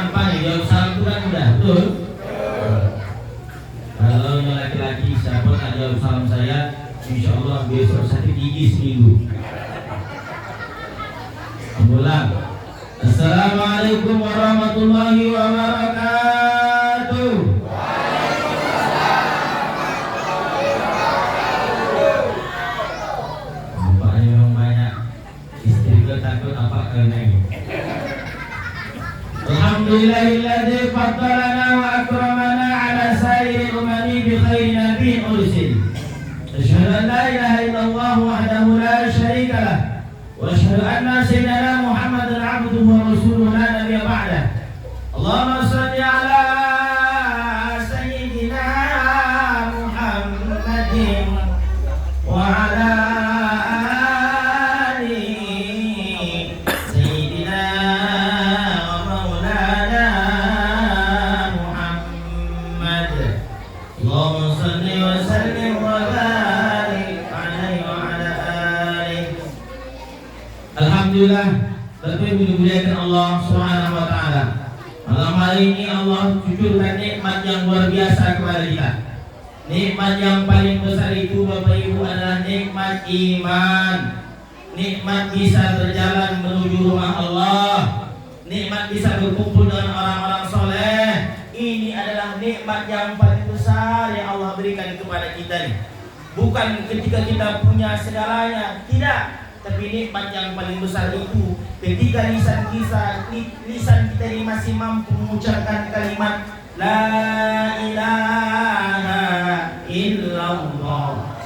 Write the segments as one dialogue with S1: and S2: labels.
S1: gampang ya, jawab salam itu kan mudah, betul? Kalau yang laki-laki siapa nggak jawab salam saya, insya Allah besok sakit gigi seminggu. Ulang. Assalamualaikum warahmatullahi wabarakatuh. Bapaknya memang banyak, istri gue takut apa kena. Alhamdulillahilladzi faddalana wa akramana ala sairil umami bi khairin nabiyyin ursil. Asyhadu an la ilaha illallah wahdahu la syarika lah. واشهد ان سيدنا محمدا عبده ورسوله لا نبي بعده. اللهم صل على سيدنا محمد وعلى ال سيدنا ومولانا محمد. اللهم صل وسلم وبارك عليه وعلى آله. Alhamdulillah, dimuliakan Allah Subhanahu wa taala. Malam hari ini Allah cucurkan nikmat yang luar biasa kepada kita. Nikmat yang paling besar itu Bapak Ibu adalah nikmat iman. Nikmat bisa berjalan menuju rumah Allah. Nikmat bisa berkumpul dengan orang-orang soleh. Ini adalah nikmat yang paling besar yang Allah berikan kepada kita nih. Bukan ketika kita punya segalanya, tidak. Tapi nikmat yang paling besar itu ketika lisan kita ini masih mampu mengucapkan kalimat La ilaha illallah.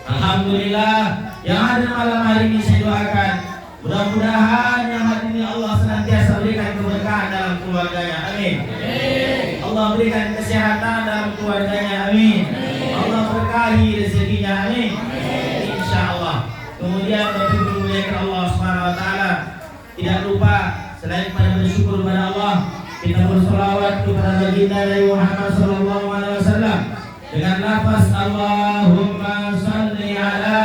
S1: Alhamdulillah, yang hadir malam hari ini saya doakan mudah-mudahan yang hadir ini Allah senantiasa berikan keberkahan dalam keluarganya, amin. Allah berikan kesehatan dalam keluarganya, amin. Allah berkahi rezekinya, amin. Insyaallah. Kemudian bersyukur Allah Subhanahu wa taala. Tidak lupa selain pada bersyukur kepada Allah, kita berselawat kepada baginda Nabi Muhammad sallallahu alaihi wasallam dengan lafaz Allahumma shalli ala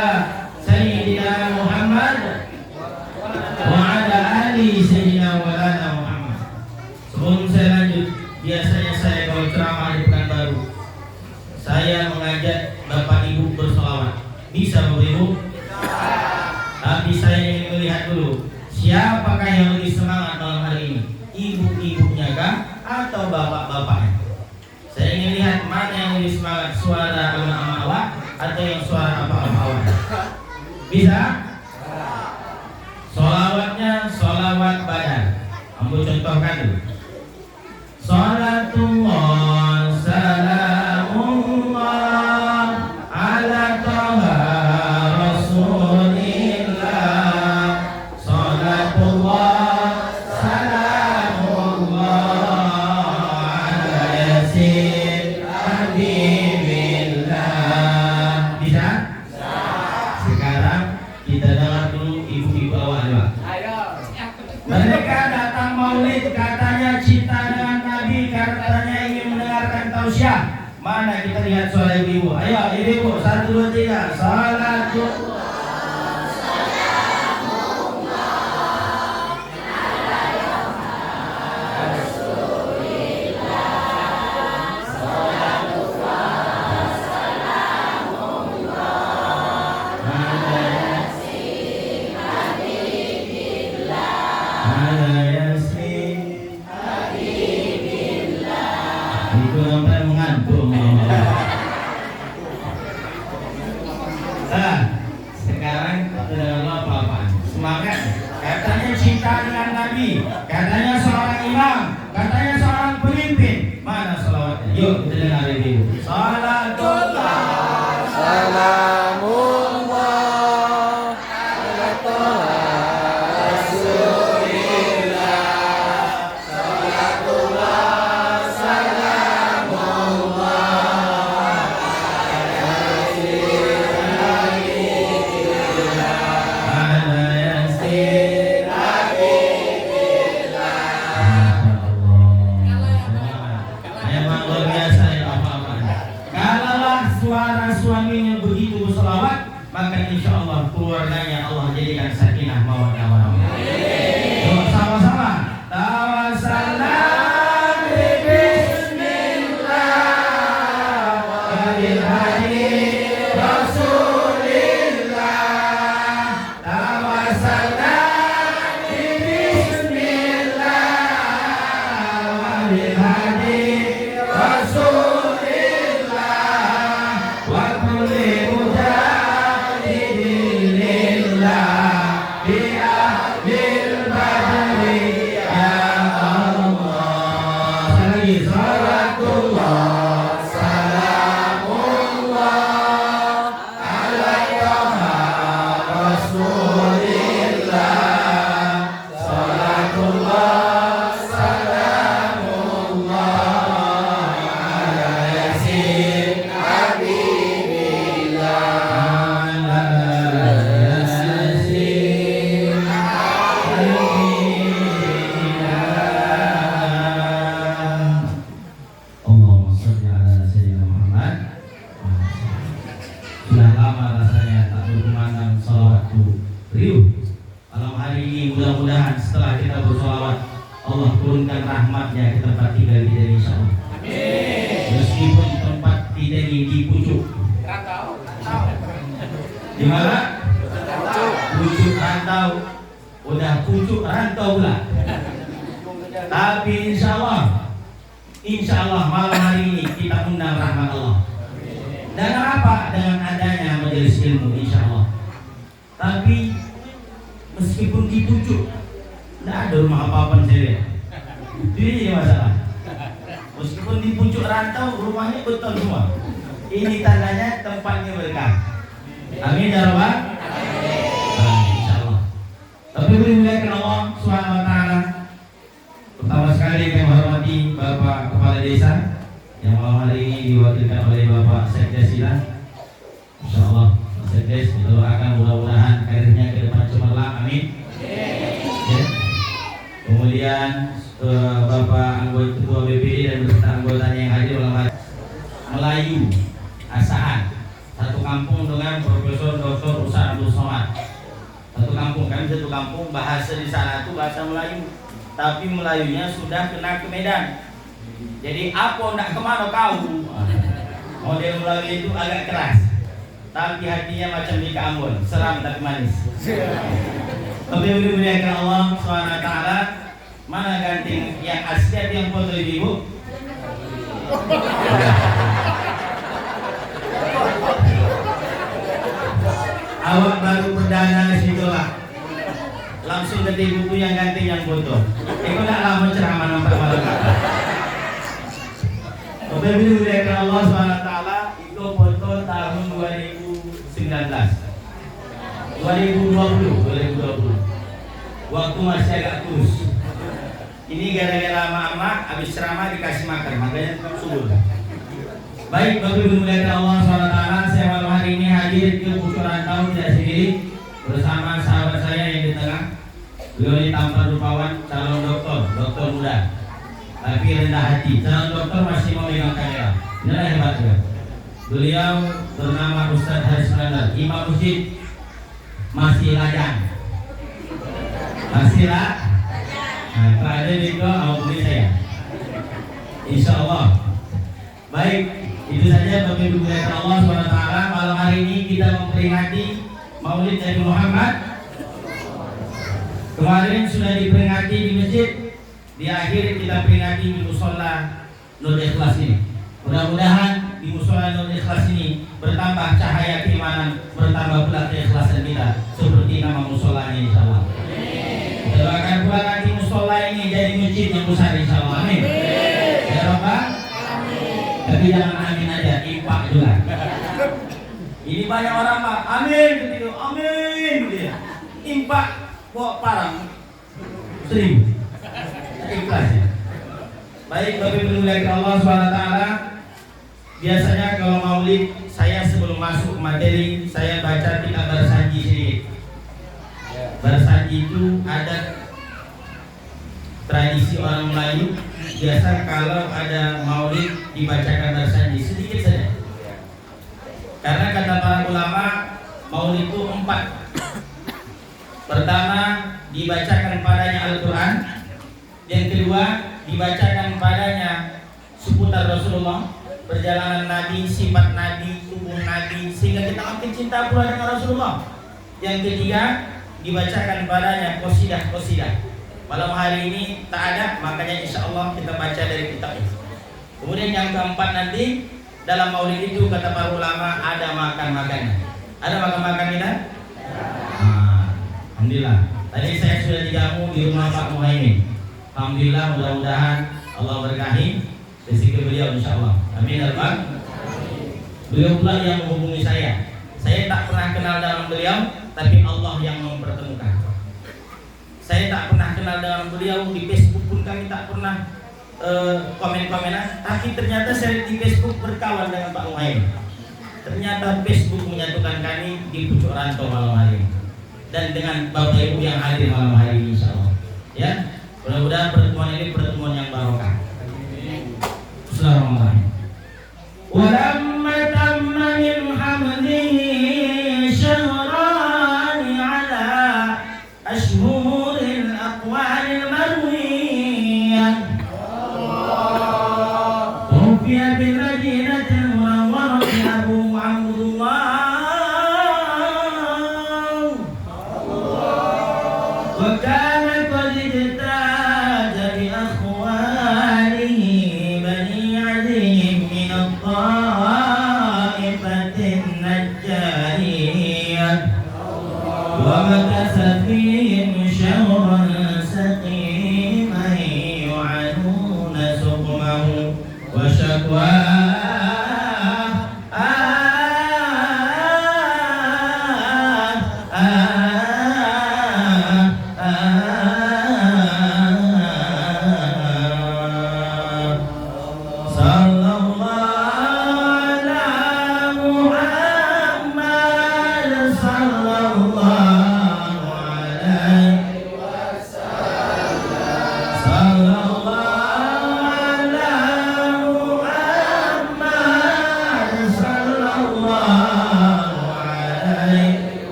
S1: sayyidina Muhammad wa ala ali sayyidina walana Muhammad. Sebelum saya lanjut, biasanya saya kalau ceramah di Pekanbaru, saya mengajak Bapak Ibu berselawat. Bisa Bapak Ibu? Tapi saya ingin melihat dulu siapakah yang lebih semangat malam hari ini, ibu-ibunya kah atau bapak-bapaknya? Saya ingin lihat mana yang lebih semangat, suara ama-ama awak atau yang suara apa-apa awak. Bisa? Solawatnya solawat badan. Ambo contohkan dulu. Salatullah salamullah ala taha Mana kita lihat suara ibu-ibu. Ayo ibu-ibu, 1, 2, 3. Salatullah sekarang dalam apa-apa semangat. Katanya cinta dengan Nabi, katanya seorang imam, katanya seorang pemimpin. Mana selawatnya? Yuk kita dengar ibu. Salatullah salamullah ala taha rasulillah. Salatullah salamullah suaminya begitu berselawat, maka insya Allah keluarganya Allah jadikan sakinah mawaddah warahmah. Sama-sama tawassalna lama rasanya tak berkumandang salawatku riuh. Malam hari ini mudah-mudahan setelah kita bersolawat, Allah turunkan rahmatnya ke tempat tinggal kita insyaallah. Amin. Meskipun tempat kita ini di pucuk rantau. Di mana? Pucuk rantau. Udah pucuk rantau pula. Tapi insyaallah malam hari ini kita undang rahmat Allah. Dan apa? Dengan adanya majelis ilmu insyaallah. Tapi meskipun di pucuk, tidak ada rumah apa-apa sendiri. Ini masalah. Meskipun di pucuk rantau, rumahnya betul semua. Ini tandanya tempatnya berkah. Amin ya rabbal alamin. Insyaallah. Tapi dimuliakan Allah Subhanahu wa taala. Pertama sekali kami menghormati Bapak Kepala Desa yang malam hari ini diwakilkan oleh Bapak Sekdes Silang. Insyaallah Sekdes didoakan mudah-mudahan karirnya ke depan cemerlang. Amin. Ya. Kemudian Bapak anggota Ketua BPD dan beserta anggotanya yang hadir malam hari. Melayu Asahan, satu kampung dengan Profesor Dr. Ustaz Abdul Somad. Satu kampung, kan satu kampung bahasa di sana itu bahasa Melayu, tapi Melayunya sudah kena ke Medan. Jadi apa nak kemana kau? Model Melayu itu agak keras, tapi hatinya macam ikan Ambon, seram tapi manis. Tapi mudah-mudahan Allah SWT. Mana ganting yang asli atau yang foto ibu? Awak baru perdana ke situ lah. Langsung ke buku yang ganting yang foto. Itu tak lama ceramah nampak malam. Tapi mudah-mudahan Allah SWT itu foto tahun 2020. Waktu masih agak kurus. Ini gara-gara mama habis ceramah dikasih makan, makanya subur. Baik, Bapak Ibu muliakan Allah SWT, saya malam hari ini hadir ke Pucuk Rantau tidak sendiri, bersama sahabat saya yang di tengah. Beliau ini tampan rupawan, calon doktor muda, tapi rendah hati. Calon doktor masih mau megang kamera. Inilah hebatnya. Beliau bernama Ustaz Haris Mandar, imam masjid, masih lajang. Masih lah. Nah, terakhir itu ampuni saya. Insyaallah. Baik, itu saja Bapak Ibu muliakan Allah SWT. Malam hari ini kita memperingati Maulid Nabi Muhammad. Kemarin sudah diperingati di masjid, di akhir kita peringati di musola Nur Ikhlas ini. Mudah-mudahan di musola Nur Ikhlas ini bertambah cahaya keimanan, bertambah pula keikhlasan kita seperti nama musolanya insyaallah. Doakan pula nanti musola ini jadi masjid yang besar insyaallah. Amin. Ya Rabbal. Tapi jangan amin aja, impak juga. Ini banyak orang Pak, amin begitu, amin begitu. Impak bawa parang 1000. Ikhlas ya. Baik, Bapak Ibu muliakan Allah SWT. Biasanya kalau maulid, saya sebelum masuk materi, saya baca kitab Barsanji sedikit. Barsanji itu ada tradisi orang Melayu. Biasa kalau ada maulid dibacakan Barsanji sedikit saja. Karena kata para ulama, maulid itu 4. Pertama, dibacakan padanya Al-Quran. Yang kedua, dibacakan padanya seputar Rasulullah, perjalanan Nabi, sifat Nabi, tubuh Nabi, sehingga kita makin cinta pula dengan Rasulullah. Yang ketiga, dibacakan padanya qasidah. Malam hari ini tak ada, makanya insya Allah kita baca dari kitab ini. Kemudian yang keempat nanti dalam maulid itu kata para ulama ada makan-makannya. Ada makan-makan kita? Alhamdulillah. Tadi saya sudah dijamu di rumah Pak Muhaimin. Alhamdulillah, mudah-mudahan Allah berkahi rezeki beliau insya Allah. Amin ya Rabbal. Beliau pula yang menghubungi saya. Saya tak pernah kenal dengan beliau, tapi Allah yang mempertemukan. Saya tak pernah kenal dengan beliau, di Facebook pun kami tak pernah komen-komenan, tapi ternyata saya di Facebook berkawan dengan Pak Muhaimin. Ternyata Facebook menyatukan kami di Pucuk Rantau malam hari ini, dan dengan Bapak Ibu yang hadir malam hari ini insya Allah. Ya, mudah-mudahan pertemuan ini pertemuan yang barokah. Bismillahirrahmanirrahim. Walamma tamma min hamdihi ومكثت فيهم شهرا سقيما يعنون سقمه وشكواه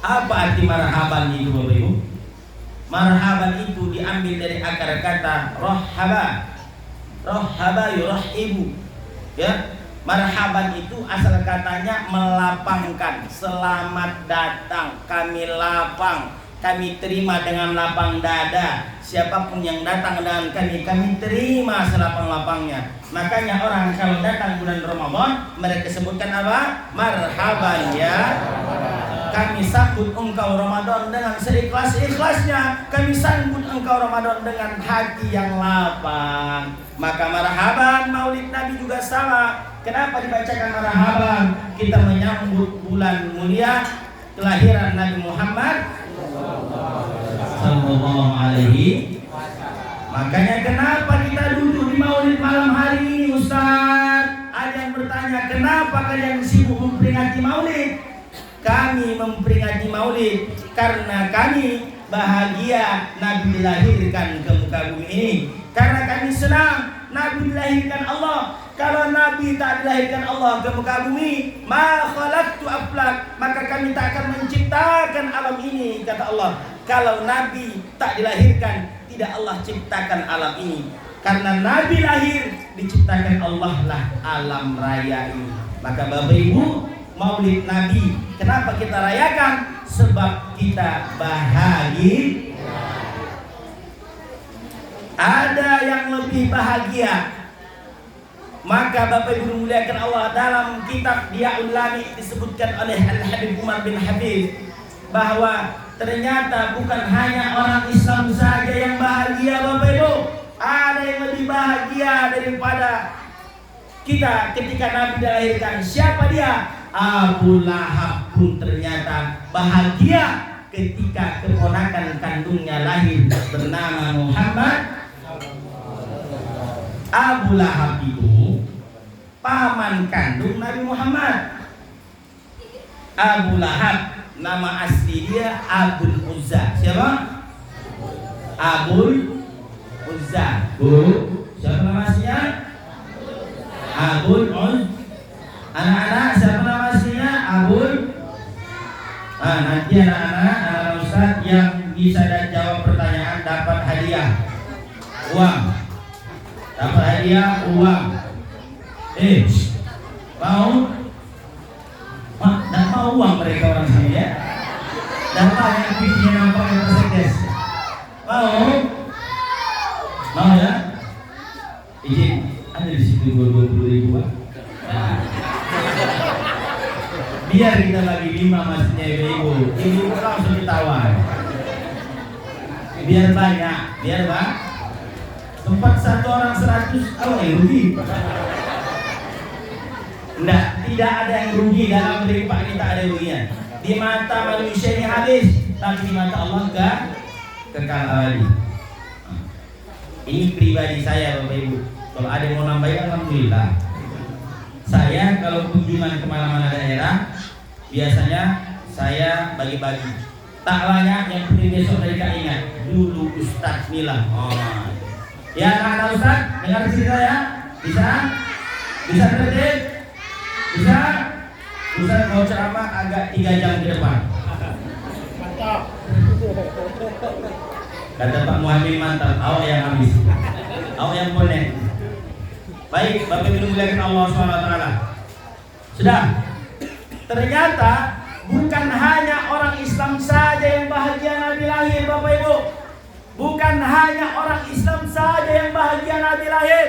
S1: Apa arti marhaban itu Bapak Ibu? Marhaban itu diambil dari akar kata rohaba. Rohaba yurahibu. Ya, marhaban itu asal katanya melapangkan. Selamat datang, kami lapang, kami terima dengan lapang dada. Siapapun yang datang dengan kami terima selapang-lapangnya. Makanya orang kalau datang bulan Ramadan, mereka sebutkan apa? Marhaban ya. Kami sambut engkau Ramadan dengan seikhlas-ikhlasnya. Kami sambut engkau Ramadan dengan hati yang lapang. Maka marhaban Maulid Nabi juga sama. Kenapa dibacakan marhaban? Kita menyambut bulan mulia kelahiran Nabi Muhammad sallallahu alaihi. Makanya kenapa kita duduk di Maulid malam hari ini, Ustaz? Ada yang bertanya, kenapa kalian sibuk memperingati Maulid? Kami memperingati Maulid karena kami bahagia Nabi dilahirkan ke muka bumi ini. Karena kami senang Nabi dilahirkan Allah. Kalau Nabi tak dilahirkan Allah ke muka bumi, ma khalaqtu aflak, maka kami tak akan menciptakan alam ini, kata Allah. Kalau Nabi tak dilahirkan, tidak Allah ciptakan alam ini. Karena Nabi lahir, diciptakan Allah lah alam raya ini. Maka Bapak Ibu, Maulid Nabi, kenapa kita rayakan? Sebab kita bahagia. Ada yang lebih bahagia. Maka Bapak Ibu muliakan Allah, dalam kitab Diyaul Lami disebutkan oleh Al-Habib Umar bin Habib bahwa ternyata bukan hanya orang Islam saja yang bahagia Bapak Ibu. Ada yang lebih bahagia daripada kita ketika Nabi dilahirkan. Siapa dia? Abu Lahab pun ternyata bahagia ketika keponakan kandungnya lahir bernama Muhammad. Abu Lahab itu paman kandung Nabi Muhammad. Abu Lahab nama asli dia Abul Uzza. Siapa? Abul Uzza. Siapa nama aslinya? Abul Uzza. Anak-anak siapa nama aslinya? Abul. Nanti anak-anak Ustaz yang bisa dan jawab pertanyaan dapat hadiah uang. Dapat hadiah uang. Mau? Dan mau uang mereka orang sini ya. Dan mau yang pikirnya nampak yang tersedes. Mau? Mau ya? Izin, ada di situ 20.000 Pak. Biar kita lagi 5 maksudnya ibu. Ibu langsung ditawar. Biar banyak, biar Pak. Tempat satu orang 100, apa yang rugi? Enggak, tidak ada yang rugi dalam berlimpah ini, tak ada ruginya. Di mata manusia ini habis, tapi di mata Allah enggak kekal abadi. Ini pribadi saya Bapak Ibu. Kalau ada yang mau nambahin alhamdulillah. Saya kalau kunjungan kemana-mana daerah, biasanya saya bagi-bagi. Tak banyak yang besok mereka ingat dulu Ustadz Milah. Oh, ya anak Ustadz, dengar cerita ya? Bisa? Bisa terjadi? Bisa? Ustadz mau ceramah agak 3 jam ke depan. Mantap. Kata Pak Muhammad mantap, awak yang habis, awak yang bonek. Baik, Bapak Ibu dimuliakan Allah SWT. Sudah. Ternyata bukan hanya orang Islam saja yang bahagia Nabi lahir, Bapak Ibu. Bukan hanya orang Islam saja yang bahagia Nabi lahir.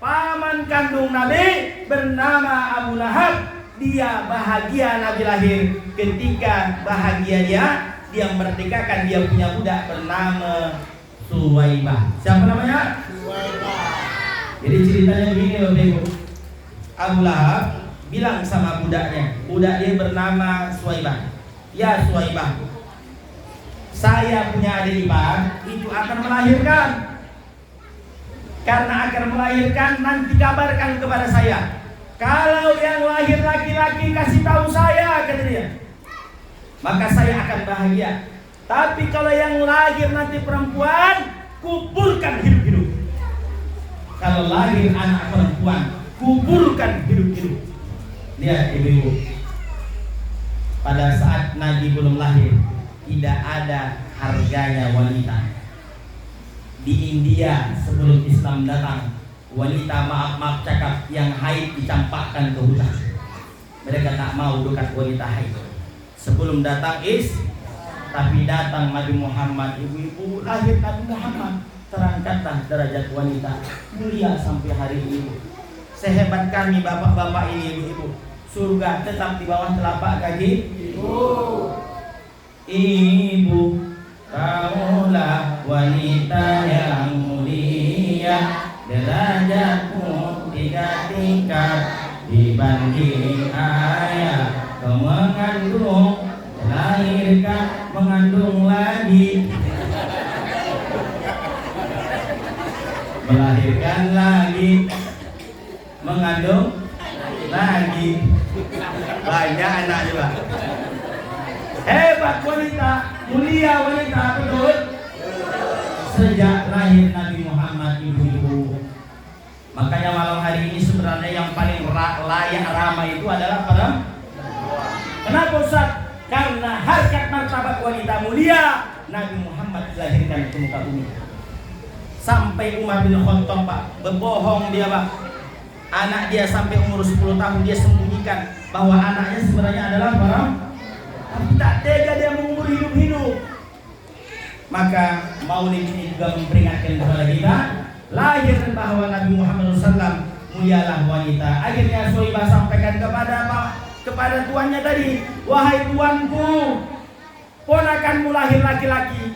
S1: Paman kandung Nabi bernama Abu Lahab, dia bahagia Nabi lahir. Ketika bahagia dia merdekakan dia punya budak bernama Suwaibah. Siapa namanya? Suwaibah. Jadi ceritanya begini Bapak Ibu. Abu Lahab bilang sama budaknya, budak dia bernama Suwaibah. Ya Suwaibah, saya punya adik ipar itu akan melahirkan. Karena akan melahirkan nanti kabarkan kepada saya. Kalau yang lahir laki-laki kasih tahu saya, kata dia. Maka saya akan bahagia. Tapi kalau yang lahir nanti perempuan, kuburkan hidup-hidup. Kalau lahir anak perempuan, kuburkan hidup-hidup. Lihat ibu-ibu, pada saat Nabi belum lahir, tidak ada harganya wanita. Di India sebelum Islam datang, wanita maaf cakap yang haid dicampakkan ke hutan. Mereka tak mau dekat wanita haid. Sebelum datang tapi datang Nabi Muhammad, ibu-ibu lahir Nabi Muhammad, terangkatlah derajat wanita mulia sampai hari ini. Sehebat kami bapak-bapak ini ibu-ibu, surga tetap di bawah telapak kaki ibu. Kamulah wanita yang mulia, derajatmu 3 tingkat dibanding ayah. Kau mengandung, melahirkan, mengandung lagi, melahirkan lagi, mengandung lagi. Banyak anak juga. Hebat wanita, mulia wanita, betul. Sejak lahir Nabi Muhammad ibu-ibu. Makanya malam hari ini sebenarnya yang paling layak ramai itu adalah perempuan. Kenapa Ustaz? Karena harkat martabat wanita mulia Nabi Muhammad dilahirkan ke muka bumi. Sampai Umar bin Khattab Pak, berbohong dia Pak. Anak dia sampai umur 10 tahun dia sembunyikan bahwa anaknya sebenarnya adalah perempuan. Tapi tak tega dia mengumur hidup-hidup. Maka maulid ini juga memperingatkan kepada kita lahir bahwa Nabi Muhammad SAW mulialah wanita. Akhirnya Suwaibah sampaikan kepada tuannya tadi, wahai tuanku, ponakanmu lahir laki-laki.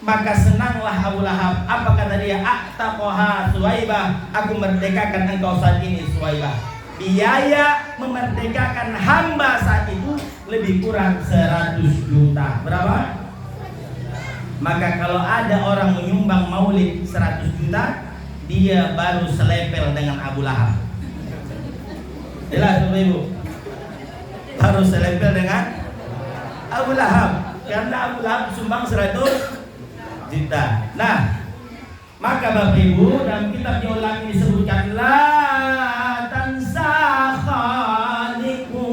S1: Maka senanglah Abu Lahab. Apa kata dia? A'taqaha Suwaibah, aku merdekakan engkau saat ini Suwaibah. Biaya memerdekakan hamba saat itu lebih kurang 100 juta. Berapa? Maka kalau ada orang menyumbang maulid 100 juta, dia baru selepel dengan Abu Lahab. Jelas Bapak Ibu? Baru selepel dengan Abu Lahab. Karena Abu Lahab sumbang 100 juta. Nah, maka Bapak Ibu dalam kitabnya ulang ini disebutkan la tansa khaliquhu.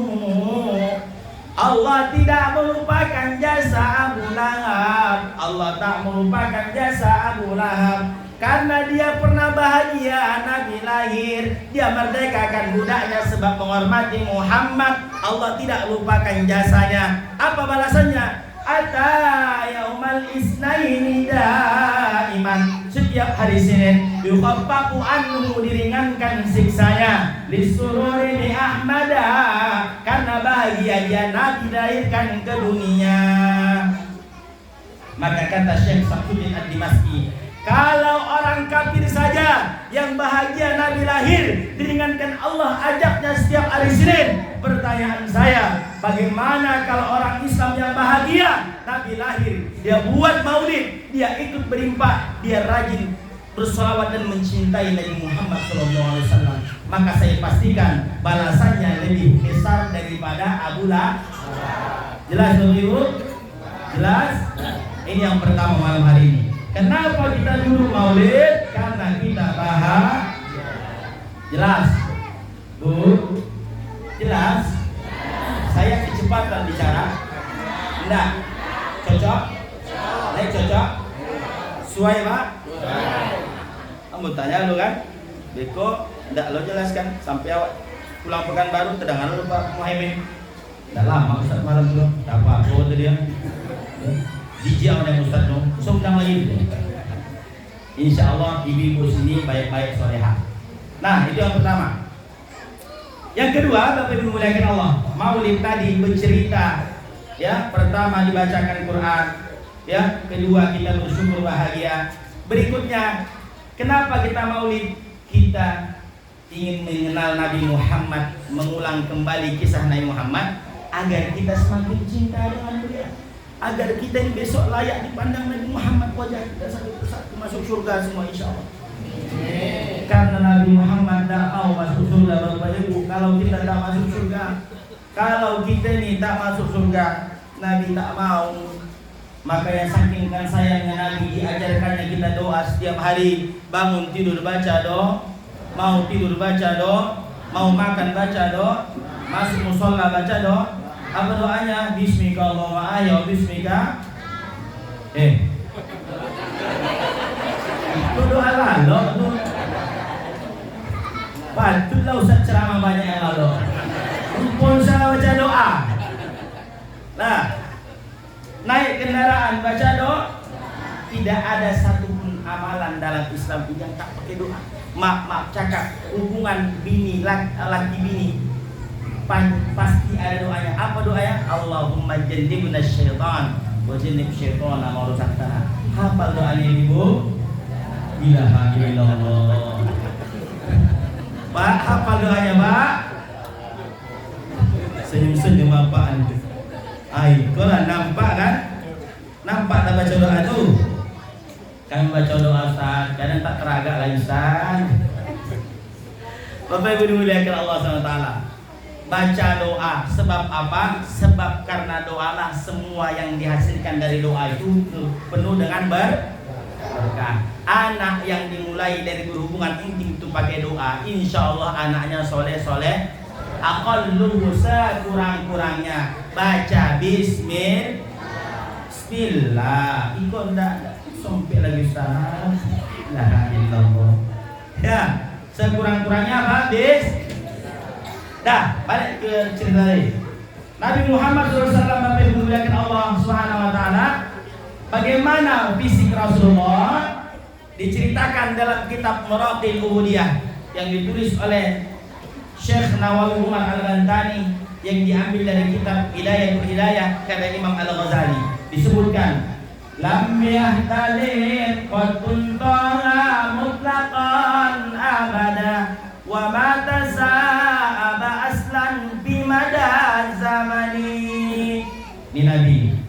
S1: Allah tidak melupakan jasa Abu Lahab. Allah tak melupakan jasa Abu Lahab. Karena dia pernah bahagia Nabi lahir, dia merdekakan budaknya sebab menghormati Muhammad. Allah tidak lupakan jasanya. Apa balasannya? Ata yaumal isnaini daiman, setiap hari Senin yukhaffafu anhu, diringankan siksanya, lisururi bi Ahmada, karena bahagia dia Nabi dilahirkan ke dunia. Maka kata Syekh Safuddin Ad-Dimashqi, kalau orang kafir saja yang bahagia Nabi lahir diringankan Allah ajaknya setiap hari Senin. Pertanyaan saya, bagaimana kalau orang Islam yang bahagia Nabi lahir, dia buat maulid, dia ikut berimpah, dia rajin bersolawat dan mencintai Nabi Muhammad SAW, maka saya pastikan balasannya lebih besar daripada Abu Lahab. Jelas Ibu? Jelas? Ini yang pertama malam hari ini. Kenapa kita dulu maulid? Karena kita bahagia. Jelas? Bu? Jelas? Saya kecepatan bicara? Enggak? Cocok? Naik cocok? Suai Pak? Kamu tanya lu kan? Beko, enggak lo jelaskan sampai awak pulang Pekanbaru terdengar lu Pak Muhaimin. Enggak lama Ustaz malam dulu. Enggak apa-apa tadi ya. Jijik sama yang Ustaz dong. So undang lagi. Insya Allah ibu-ibu sini baik-baik soleha. Nah itu yang pertama. Yang kedua, Bapak Ibu muliakan Allah, maulid tadi bercerita, ya, pertama dibacakan Quran, ya, kedua kita bersyukur bahagia. Berikutnya, kenapa kita maulid? Kita ingin mengenal Nabi Muhammad, mengulang kembali kisah Nabi Muhammad agar kita semakin cinta dengan beliau, agar kita ini besok layak dipandang Nabi Muhammad, wajah kita satu persatu masuk surga semua insya Allah. Karena Nabi Muhammad tidak mau masuk surga Bapak Ibu. Kalau kita tak masuk surga, kalau kita ini tak masuk surga, Nabi tak mau. Maka yang saking kan sayangnya Nabi, diajarkannya kita doa setiap hari. Bangun tidur baca doa, mau tidur baca doa, mau makan baca doa, masuk musola baca doa. Apa doanya? Bismika Allahumma ayo bismika. Itu doa lalu tuh. Patutlah Ustaz ceramah banyak yang lalu. Rumpun saya baca doa. Nah, naik kendaraan baca doa. Tidak ada satupun amalan dalam Islam yang tak pakai doa. Maaf cakap, hubungan bini laki bini pasti ada doanya. Apa doanya? Allahumma jannibna syaitan wa jannib syaitana ma razaqtana. Hafal doanya Ibu? Ilaha illallah. Pak, hafal doanya Pak? Senyum-senyum apaan itu? Kau lah nampak kan? Nampak tak baca doa tu? Kami baca doa Ustaz, kadang tak teragak lagi Ustaz. Bapak Ibu dimuliakan Allah SWT, baca doa, sebab apa? Sebab karena doalah semua yang dihasilkan dari doa itu penuh dengan berkah. Anak yang dimulai dari berhubungan intim itu pakai doa, insya Allah anaknya soleh-soleh. Aqalluhu sekurang-kurangnya baca Bismillah. Ikut ndak sompek lagi Ustaz. La ilallah. Ya, sekurang-kurangnya apa? Dah, balik ke cerita tadi. Nabi Muhammad SAW, Bapak Ibu dimuliakan Allah Subhanahu wa taala, bagaimana fisik Rasulullah diceritakan dalam kitab Maratil Ubudiyah yang ditulis oleh Syekh Nawawi Umar Al-Bantani, yang diambil dari kitab Hidayatul Hidayah karya Imam Al-Ghazali. Disebutkan lam yahtalin qatun tara mutlaqan abada wa ma tasa'aba aslan bimada zamani. Ini Nabi.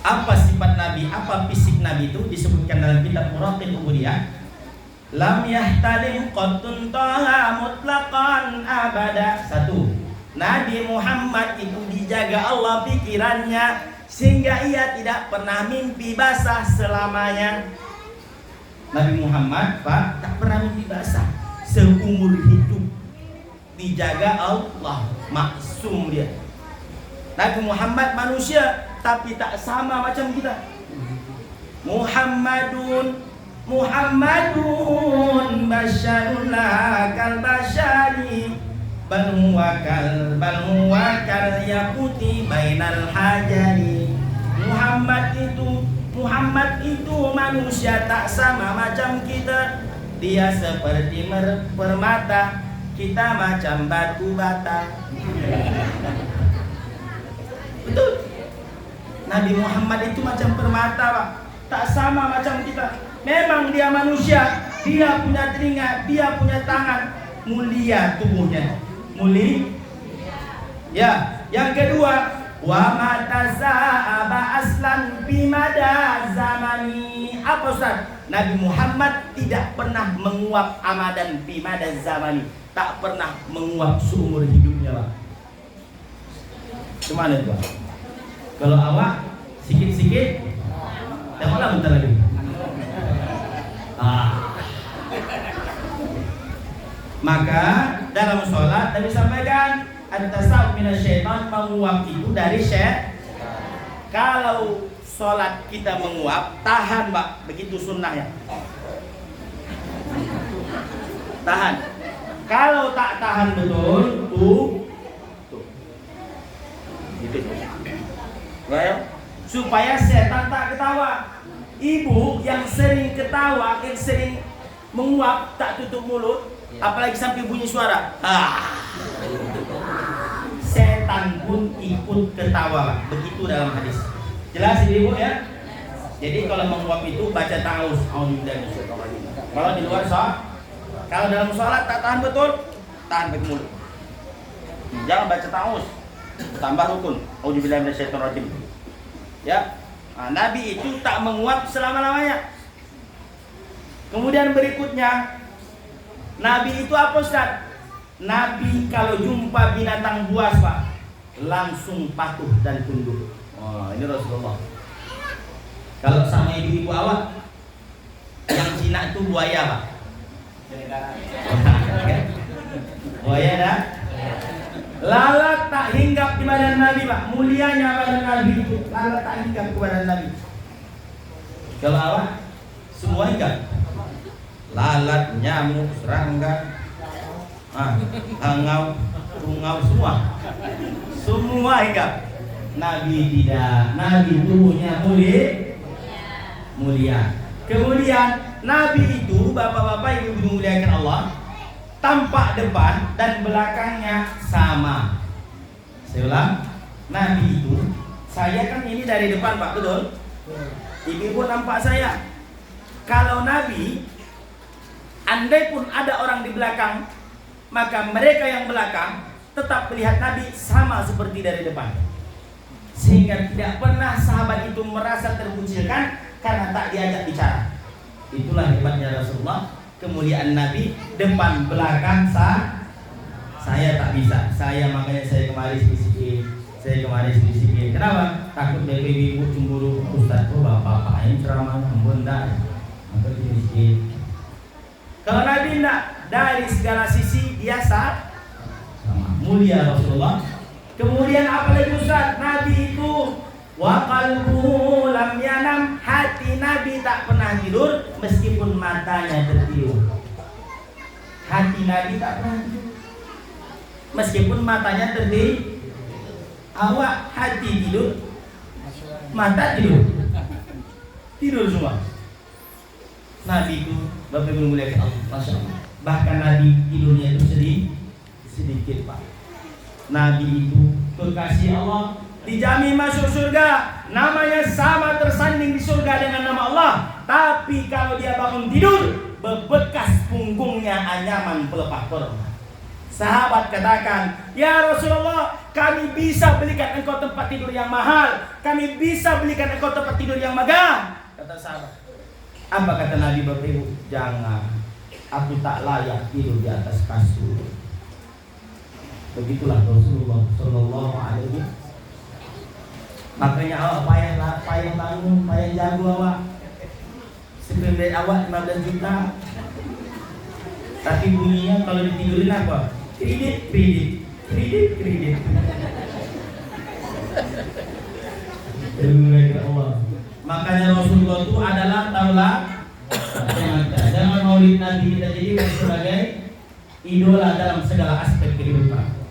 S1: Apa sifat Nabi, apa fisik Nabi itu disebutkan dalam kitab Maratil Ubudiyah. Lam yahtalim qattun taha mutlaqan abada. Satu, Nabi Muhammad itu dijaga Allah pikirannya sehingga ia tidak pernah mimpi basah selamanya. Nabi Muhammad Pak tak pernah mimpi basah seumur hidup, dijaga Allah, maksum dia. Nabi Muhammad manusia tapi tak sama macam kita. Muhammadun basyarun kal basyari bal huwa kal yaquti bainal hajari. Muhammad itu manusia tak sama macam kita. Dia seperti permata, kita macam batu bata. Betul. Nabi Muhammad itu macam permata Pak, tak sama macam kita. Memang dia manusia, dia punya telinga, dia punya tangan, mulia tubuhnya, mulia. Ya, yang kedua, wa mataza'aba aslan bimada zamani. Apa Ustaz?
S2: Nabi Muhammad tidak pernah menguap amadan fi madaz zamani, tak pernah menguap seumur hidupnya, Pak. Gimana tuh, Pak? Kalau awak sikit-sikit, yang malah bentar lagi. Maka dalam sholat Nabi sampaikan antasab minasyaitan, menguap itu dari syaitan. Kalau sholat kita menguap, tahan, Pak, begitu sunnahnya. Tahan. Kalau tak tahan betul, tuh. Gitu. Well, supaya setan tak ketawa. Ibu yang sering ketawa, yang sering menguap, tak tutup mulut, apalagi sampai bunyi suara, setan pun ikut ketawa, Pak. Begitu dalam hadis. Jelas ibu ya. Jadi kalau menguap itu baca ta'awuz. Kalau di luar sholat, kalau dalam sholat tak tahan betul, tahan baik mulut. Jangan baca ta'awuz. Tambah rukun. Auzubillahi minasyaitonirrajim. Ya. Nah, Nabi itu tak menguap selama-lamanya. Kemudian berikutnya, Nabi itu apa, Ustaz? Nabi kalau jumpa binatang buas, Pak, langsung patuh dan tunduk. Oh, ini Rasulullah. Kalau sama ibu-ibu awak, yang Cina itu buaya, Pak. Buaya dah. Lalat tak hinggap di badan Nabi, Pak. Mulianya badan Nabi itu, lalat tak hinggap ke badan Nabi. Kalau awak, semua hinggap. Lalat, nyamuk, serangga, hangau, tungau, semua hinggap. Nabi tidak. Nabi tubuhnya mulia. Kemudian Nabi itu, bapak-bapak yang dimuliakan Allah, tampak depan dan belakangnya sama. Saya ulang, Nabi itu, saya kan ini dari depan, Pak, betul? Ibu nampak saya. Kalau Nabi, andai pun ada orang di belakang, maka mereka yang belakang tetap melihat Nabi sama seperti dari depan. Sehingga tidak pernah sahabat itu merasa terkucilkan karena tak diajak bicara. Itulah hebatnya Rasulullah, kemuliaan Nabi, depan belakang saya tak bisa. Makanya saya kemarin sedikit. Kenapa? Takut dari ibu cemburu, Ustaz, bapak yang ceramah bunda, maka sedikit. Kalau Nabi tidak, dari segala sisi dia sama mulia Rasulullah. Kemudian apalagi, Ustaz? Nabi itu wa qalbuhu lam yanam, hati Nabi tak pernah tidur meskipun matanya tertidur. Hati Nabi tak pernah tidur meskipun matanya tertidur. Awak hati tidur, mata tidur semua. Nabi itu Bapak Ibu muliakan Allah, Masya Allah. Bahkan Nabi tidurnya itu sedikit, Pak. Nabi itu kekasih Allah, dijamin masuk surga, namanya sama tersanding di surga dengan nama Allah. Tapi kalau dia bangun tidur, bebekas punggungnya anyaman pelepah korma. Sahabat katakan, ya Rasulullah, kami bisa belikan engkau tempat tidur yang mahal, kami bisa belikan engkau tempat tidur yang megah. Kata sahabat. Apa kata Nabi, Bapak Ibu? Jangan, aku tak layak tidur di atas kasur. Begitulah Rasulullah Sallallahu Alaihi Wasallam. Makanya awak payah bangun, payah jago awak. Sebenarnya awak 15 juta, tapi bunyinya kalau ditidurin apa? Kredit. Allah. Makanya Rasulullah itu adalah taulah. Jangan maulid Nabi kita jadi sebagai idola dalam segala aspek kehidupan.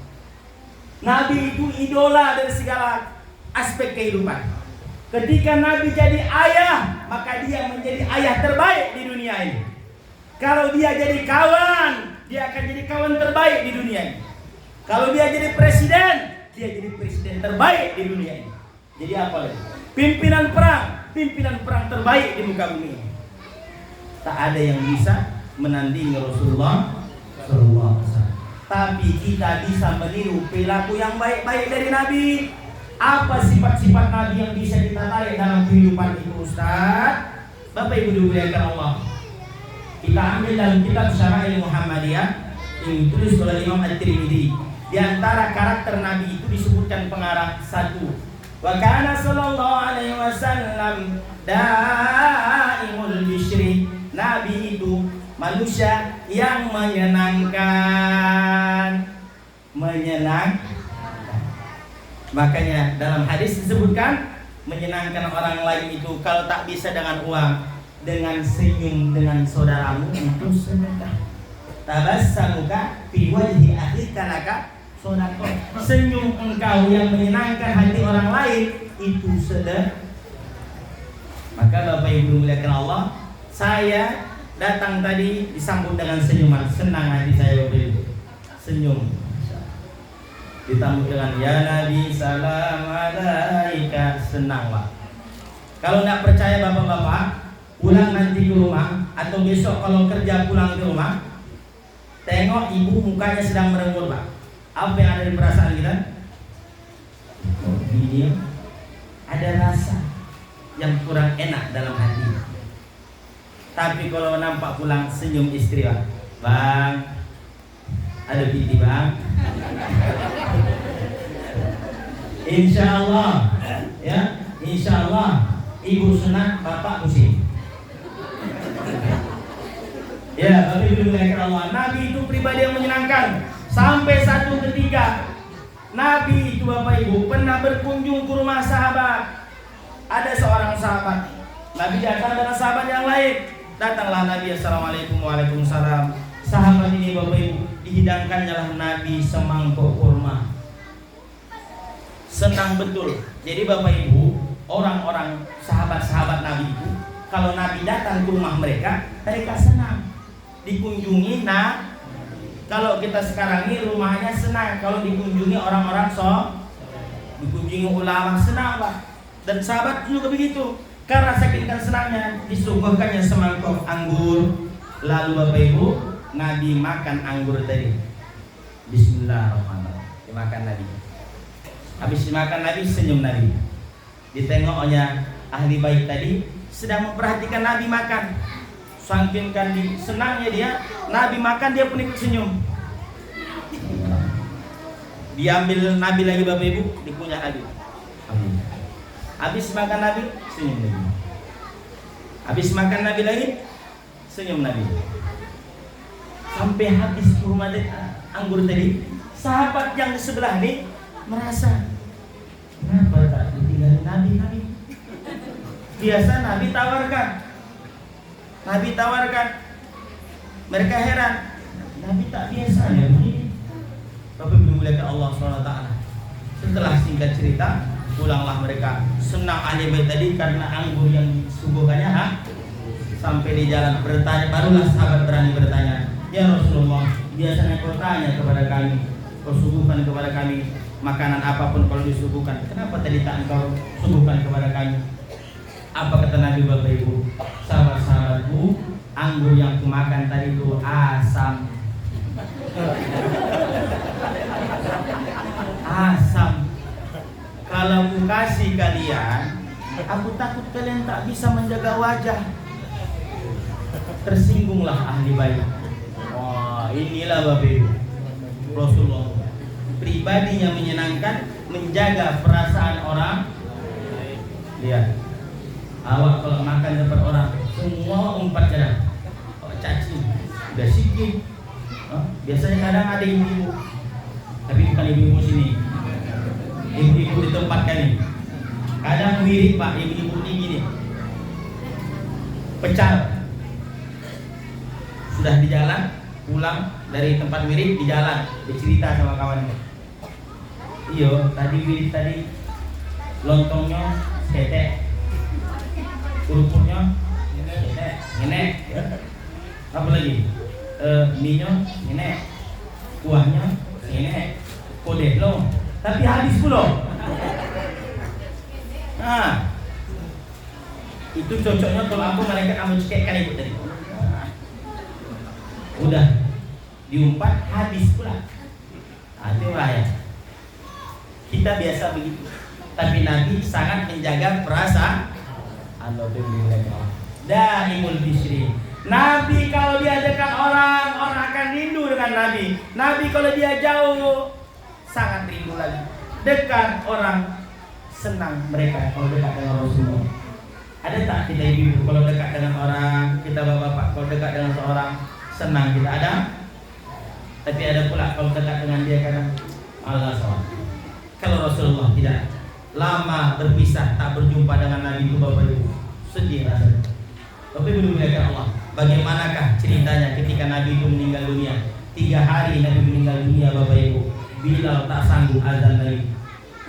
S2: Nabi itu idola dari segala aspek kehidupan. Ketika Nabi jadi ayah, maka dia menjadi ayah terbaik di dunia ini. Kalau dia jadi kawan, dia akan jadi kawan terbaik di dunia ini. Kalau dia jadi presiden, dia jadi presiden terbaik di dunia ini. Jadi apa lagi? Pimpinan perang terbaik di muka bumi ini. Tak ada yang bisa menandingi Rasulullah Sallallahu Alaihi Wasallam. Tapi kita bisa meniru perilaku yang baik-baik dari Nabi. Apa sifat-sifat Nabi yang bisa kita tarik dalam kehidupan itu, Ustaz? Bapak Ibu dimuliakan Allah, kita ambil dalam kitab Syara'il Muhammadiyah yang ditulis oleh Imam At-Tirmidzi. Di antara karakter Nabi itu disebutkan pengarang satu, wa kana sallallahu alaihi wasallam daimul bishri. Nabi itu manusia yang menyenangkan. Makanya dalam hadis disebutkan menyenangkan orang lain itu kalau tak bisa dengan uang, dengan senyum dengan saudaramu itu sedekah. Tabassamuka fi wajhi akhika laka sedekah. Senyum engkau yang menyenangkan hati orang lain itu sedekah. Maka Bapak Ibu muliakan Allah, saya datang tadi disambut dengan senyuman, senang hati saya Bapak Ibu. Senyum. Ditambah dengan ya Nabi salam alaika, senang Pak. Kalau nggak percaya bapak-bapak, pulang nanti ke rumah atau besok kalau kerja pulang ke rumah, tengok ibu mukanya sedang merengut Pak. Apa yang ada di perasaan kita? Ini ada rasa yang kurang enak dalam hati. Tapi kalau nampak pulang senyum istri Pak, Bang, ada binti Bang. Insya Allah, ya, Insya Allah, ibu senang, bapak pusing. Ya, Bapak Ibu dimuliakan Allah. Nabi itu pribadi yang menyenangkan. Sampai satu ketika Nabi itu Bapak Ibu pernah berkunjung ke rumah sahabat. Ada seorang sahabat, Nabi datang dengan sahabat yang lain. Datanglah Nabi, assalamualaikum, waalaikumsalam. Sahabat ini Bapak Ibu dihidangkannya Nabi semangkuk kurma. Senang betul. Jadi Bapak Ibu, orang-orang sahabat-sahabat Nabi itu kalau Nabi datang ke rumah mereka, mereka senang dikunjungi. Nah, kalau kita sekarang ini rumahnya senang kalau dikunjungi orang-orang dikunjungi ulama, senang Pak. Dan sahabat juga begitu. Karena saking senangnya disuguhkannya semangkuk anggur. Lalu Bapak Ibu, Nabi makan anggur tadi. Bismillahirrahmanirrahim. Dimakan Nabi. Habis dimakan Nabi, senyum Nabi. Ditengoknya ahli bait tadi sedang memperhatikan Nabi makan. Saking senangnya dia, Nabi makan dia pun ikut senyum. Diambil Nabi lagi Bapak Ibu, dikunyah lagi. Habis makan Nabi, senyum Nabi. Habis makan Nabi lagi, senyum Nabi. Sampai habis kurma anggur tadi, sahabat yang di sebelah ini merasa, kenapa tak ditinggalin Nabi? Biasa Nabi tawarkan. Mereka heran, Nabi tak biasanya begini. Bapak dimuliakan Allah SWT. Setelah singkat cerita, pulanglah mereka. Senang ahli bait tadi karena anggur yang disuguhkannya. Sampai di jalan bertanya, barulah sahabat berani bertanya, ya Rasulullah, biasanya kau tanya kepada kami, kau suguhkan kepada kami makanan apapun kalau disuguhkan. Kenapa tadi tak engkau suguhkan kepada kami? Apa kata Nabi Bapak Ibu? Sahabat-sahabatku, anggur yang kumakan tadi itu asam. Asam. Kalau ku kasih kalian, aku takut kalian tak bisa menjaga wajah. Tersinggunglah ahli bait. Wah, inilah Bapak Ibu. Rasulullah pribadinya menyenangkan, menjaga perasaan orang. Lihat, awak kalau makan depan orang, semua umpat jalan. Oh, caci, udah sikit. Biasanya kadang ada ibu-ibu, tapi bukan ibu-ibu sini. Ibu-ibu di tempat kami. Kadang mirip Pak, ibu-ibu tinggi nih. Pecal. Sudah di jalan, pulang dari tempat mirip di jalan, bercerita sama kawannya. Iyo, tadi mirip tadi lontongnya tetek, kerupuknya tetek, ngenek. Apa lagi? Minyak ngenek, kuahnya ngenek, kode lo. Tapi habis pula. Nah, itu cocoknya kalau aku malaikat kamu cekkan ibu tadi. Udah diumpat habis pula. Itu bahaya. Kita biasa begitu, tapi Nabi sangat menjaga perasaan. daimul bisri. Nabi kalau dia dekat orang, orang akan rindu dengan Nabi. Nabi kalau dia jauh, sangat rindu lagi. Dekat orang, senang mereka kalau dekat dengan Rasulullah. Ada tak kita ibu kalau dekat dengan orang, kita bapak-bapak kalau dekat dengan seorang, senang kita? Ada? Tapi ada pula kalau dekat dengan dia kadang malas. Kalau Rasulullah tidak, lama berpisah tak berjumpa dengan Nabi itu bapak ibu, sedih rasanya. Tapi berdoa Allah. Bagaimanakah ceritanya ketika Nabi itu meninggal dunia? 3 hari Nabi meninggal dunia bapak ibu. Bilal tak sanggup azan lagi.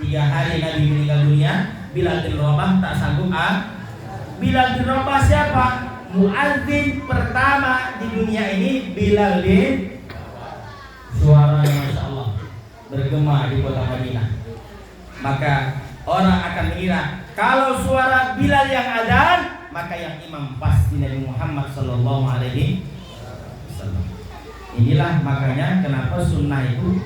S2: 3 hari Nabi meninggal dunia. Bilal bin Rabah tak sanggup Bilal bin Rabah siapa? Muadzin pertama di dunia ini Bilal bin. Suaranya Masya Allah bergema di kota Madinah. Maka orang akan mengira kalau suara Bilal yang azan, maka yang imam pasti Nabi Muhammad sallallahu alaihi wasallam. Inilah makanya kenapa sunnah itu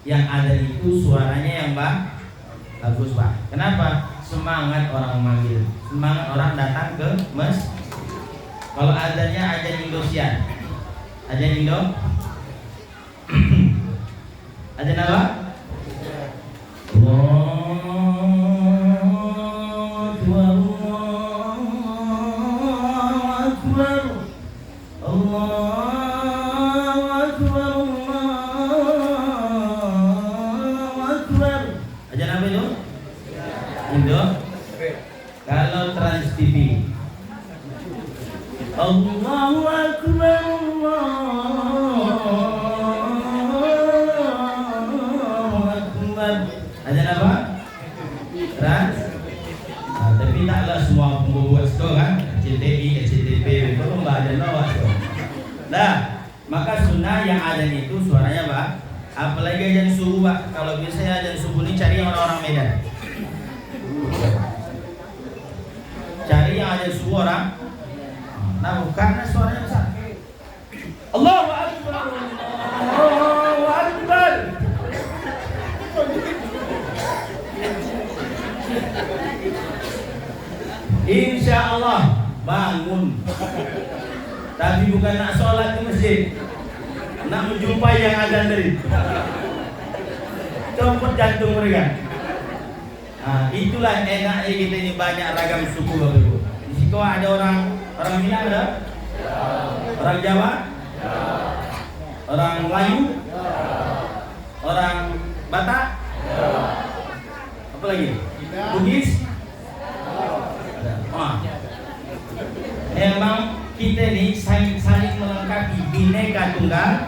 S2: yang ada itu suaranya yang bagus Pak. Kenapa? Semangat orang memanggil, semangat orang datang ke masjid. Kalau azannya azan Indosian, azan Indo, azan apa? Kalau Trans TV Allahu Akbar, Allahu Akbar. Azan apa? Trans. Tapi taklah semua pembuat itu kan, CTI, SCTV itu enggak ada lawas. Nah, maka sunnah yang azan itu suaranya Pak. Apalagi azan subuh Pak. Kalau biasanya azan subuh ini cari orang-orang Medan. Cari yang ada suara. Nah, karena suaranya besar. Allahu Akbar, Allahu Akbar. Insya Allah bangun. Tapi bukan nak sholat di masjid, nak menjumpai yang azan tadi. Copot jantung mereka. Nah, itulah enaknya kita ini banyak ragam suku Bapak Ibu. Di situ ada orang Minang ada? Orang Jawa? Orang Melayu? Orang Batak? Apa lagi? Bugis? Memang kita ini saling melengkapi, bineka tunggal.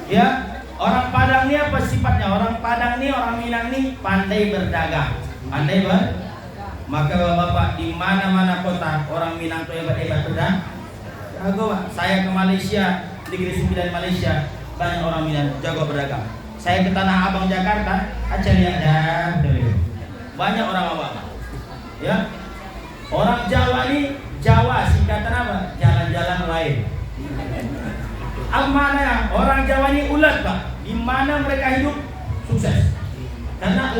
S2: Ya. Orang Padang ini apa sifatnya? Orang Padang ini, orang Minang ini pandai berdagang. Pandai Maka Bapak di mana-mana kota orang Minang itu hebat-hebat berdagang. Jago Pak. Saya ke Malaysia, Negeri Sembilan Malaysia, banyak orang Minang jago berdagang. Saya ke Tanah Abang Jakarta, aja lihat banyak orang awak. Ya. Orang Jawa ini, Jawa singkatan apa? Jalan-jalan lain. Amanah orang Jawa ini ulat Pak. Di mana mereka hidup sukses. Karena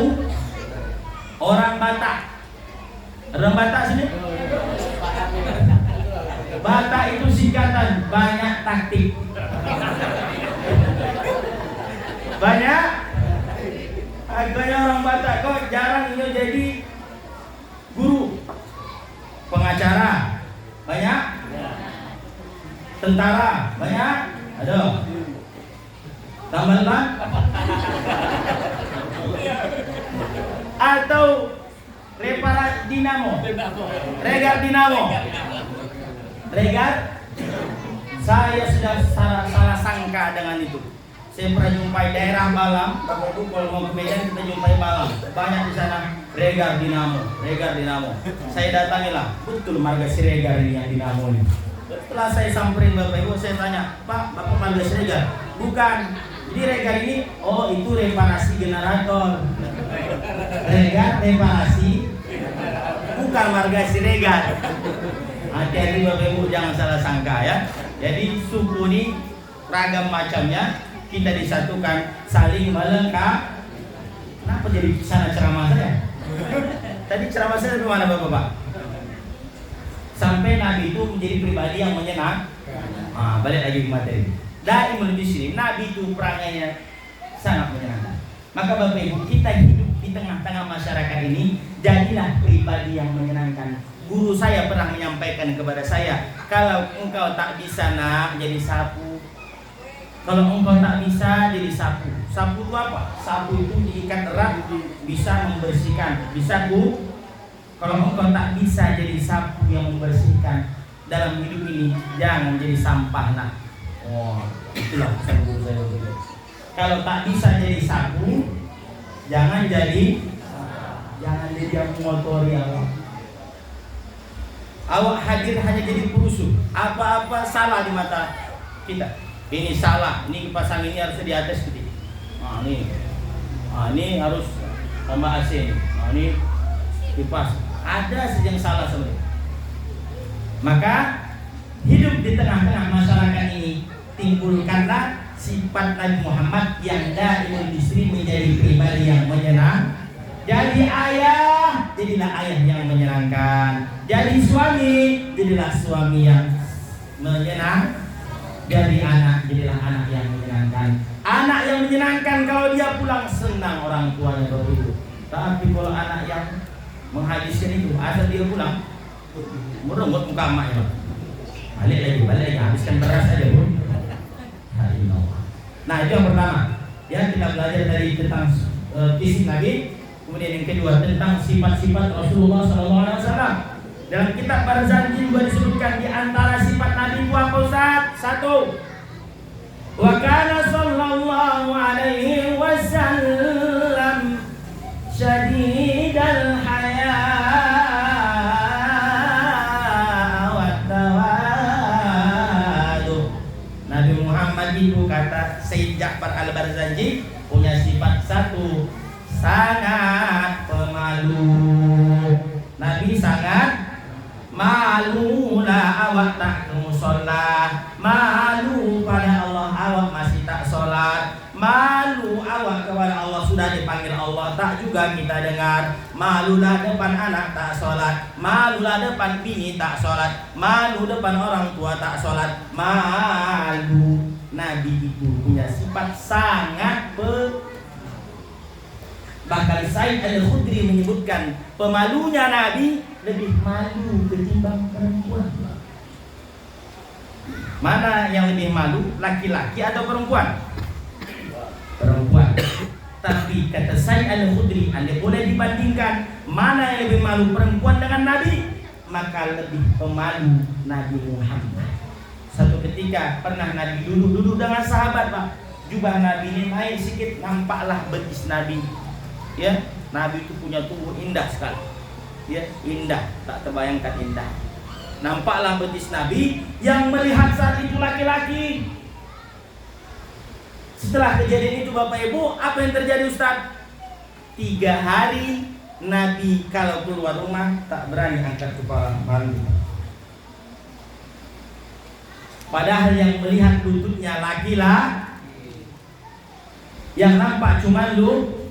S2: orang Batak. Orang Batak sini. Batak itu singkatan banyak taktik. Banyak. Agaknya orang Batak kok jarang ini jadi guru, pengacara banyak, tentara banyak. Ada tambah atau reparat dinamo, regar dinamo, regar. Saya sudah salah sangka dengan itu. Saya pernah jumpai daerah Balam, Bapak Ibu kalau mau ke Medan kita jumpai Balam, banyak di sana regar dinamo, regar dinamo. Saya datangilah, betul marga si regar ini yang dinamo ini. Setelah saya samperin Bapak Ibu, saya tanya, Pak, Bapak marga si regar? Bukan. Jadi regar ini, oh itu reparasi generator. Regar reparasi, bukan marga si regar. Hati-hati Bapak Ibu, jangan salah sangka ya. Jadi suku ini ragam macamnya. Kita disatukan, saling melengkapi. Kenapa jadi sana ceramah saya? Tadi ceramah saya di mana Bapak? sampai Nabi itu menjadi pribadi yang menyenangkan. Balik lagi ke materi. Dari menuju sini, Nabi itu perangainya sangat menyenangkan. Maka Bapak Ibu, kita hidup di tengah-tengah masyarakat ini, jadilah pribadi yang menyenangkan. Guru saya pernah menyampaikan kepada saya, kalau engkau tak bisa nak jadi sapu, kalau engkau tak bisa jadi sapu. Sapu itu apa? Sapu itu diikat erat, bisa membersihkan, bisa bu. Kalau engkau tak bisa jadi sapu yang membersihkan dalam hidup ini, jangan jadi sampah nak. Itulah pesan guru saya dulu. Kalau tak bisa jadi sapu, jangan jadi yang mengotori Allah. Awak hadir hanya jadi perusuh. Apa-apa salah di mata kita. Ini salah, ini pasang ini harus di atas gitu. Ini harus tambah AC. Ini kipas. Ada saja yang salah sebenarnya. Maka hidup di tengah-tengah masyarakat ini timbulkanlah sifat Nabi Muhammad yang dari istri menjadi pribadi yang menyenang. Jadi ayah, jadilah ayah yang menyenangkan. Jadi suami, jadilah suami yang menyenang. Jadi anak, jadilah anak yang menyenangkan. Anak yang menyenangkan kalau dia pulang senang orang tuanya begitu. Tapi kalau anak yang menghabiskan itu, asal dia pulang merenggut muka emaknya. Balik lagi, habiskan beras aja Bu. Nah itu yang pertama. Ya, kita belajar dari tentang fisik Nabi. Kemudian yang kedua tentang sifat-sifat Rasulullah SAW. Dalam kitab Barzanji juga disebutkan di antara sifat Nabi itu apa Ustaz? 1. Wa kana sallallahu alaihi wasallam syadidal haya wa tawadu. Nabi Muhammad itu kata Sayyid Ja'far Al-Barzanji punya sifat 1, sangat pemalu. Nabi sangat malu lah awak tak ke musola, malu pada Allah awak masih tak sholat, malu awak kepada Allah sudah dipanggil Allah tak juga kita dengar, malulah depan anak tak sholat, malulah depan bini tak sholat, malu depan orang tua tak sholat, malu. Nabi itu punya sifat sangat Bahkan Said Al-Khudri menyebutkan pemalunya Nabi lebih malu ketimbang perempuan. Mana yang lebih malu, laki-laki atau perempuan? Perempuan. Tapi kata Said Al-Khudri, anda boleh dibandingkan mana yang lebih malu, perempuan dengan Nabi, maka lebih pemalu Nabi Muhammad. Satu ketika pernah Nabi duduk dengan sahabat Pak, jubah Nabi ini naik sedikit, nampaklah betis Nabi. Ya, Nabi itu punya tubuh indah sekali. Ya, indah, tak terbayangkan indah. Nampaklah betis Nabi yang melihat saat itu laki-laki. Setelah kejadian itu Bapak Ibu, apa yang terjadi Ustaz? 3 hari Nabi kalau keluar rumah tak berani angkat kepala, malu. Padahal yang melihat lututnya laki-laki, yang nampak cuma malu.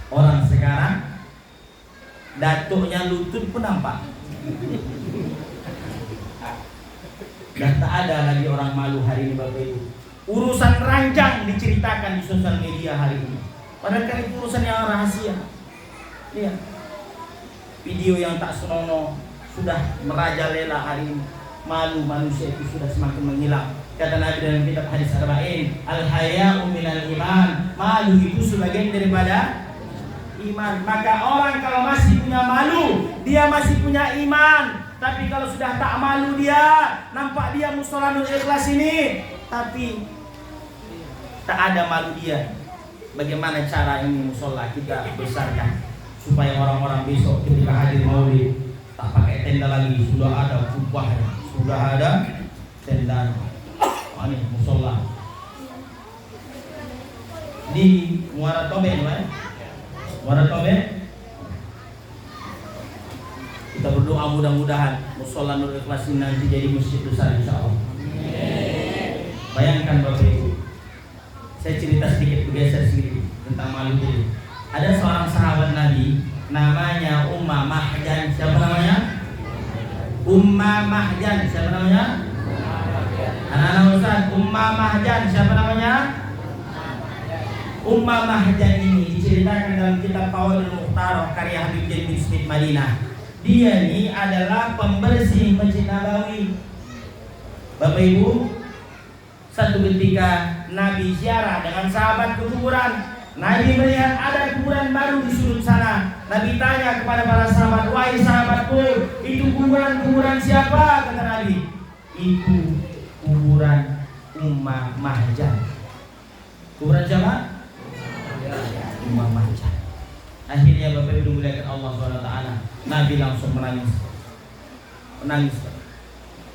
S2: Orang sekarang datuknya lutut pun nampak. Dan tak ada lagi orang malu hari ini Bapak Ibu. Urusan ranjang diceritakan di sosial media hari ini. Padahal kan itu urusan yang rahasia. Lihat, video yang tak senonoh sudah merajalela hari ini. Malu manusia itu sudah semakin menghilang. Kata Nabi dalam kitab hadis arba'in, al-haya'u minal iman. Malu itu sebagian daripada iman. Maka orang kalau masih punya malu, dia masih punya iman. Tapi kalau sudah tak malu dia, nampak dia Musolanul Ikhlas ini, tapi tak ada malu dia. Bagaimana cara ini musola kita besarkan supaya orang-orang besok ketika hadir maulid tak pakai tenda lagi, sudah ada kubahnya, sudah ada tenda. Ini musola di Muara Tobe, Muara Tobe. Kita berdoa mudah-mudahan musola Nurul Ikhlas ini nanti jadi masjid besar insyaallah. Bayangkan Bapak Ibu, saya cerita sedikit, bergeser sedikit tentang malu ini. Ada seorang sahabat Nabi namanya Ummah Mahjan. Siapa namanya? Ummah Mahjan. Siapa namanya? Anak-anak Ustaz, Ummah Mahjan. Siapa namanya? Ummah Mahjan ini diceritakan dalam kitab Fawaidul Mukhtarah karya Habib Jain bin Smith Madinah. Dia ini adalah pembersih Masjid Nabawi. Bapak Ibu, satu ketika Nabi ziarah dengan sahabat ke kuburan. Nabi melihat ada kuburan baru di sudut sana. Nabi tanya kepada para sahabat, "Wahai sahabatku, itu kuburan siapa?" Kata Nabi, "Itu kuburan Ummah Mahjan." Kuburan siapa? Ummah Mahjan. Akhirnya Bapak Ibu dimuliakan Allah SWT, Nabi langsung menangis.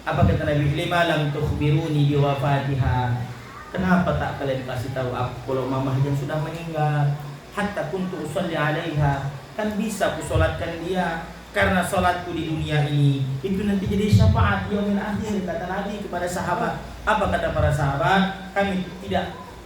S2: Apa kata Nabi? "Lima lam tukhbiruni biwafatiha." Kenapa tak kalian kasih tahu aku kalau Ummah Mahjan sudah meninggal? Hatta kuntu usalli 'alaiha. Kan bisa ku salatkan dia, karena salatku di dunia ini itu nanti jadi syafaat yaumil akhir, kata Nabi kepada sahabat. Apa kata para sahabat? Kami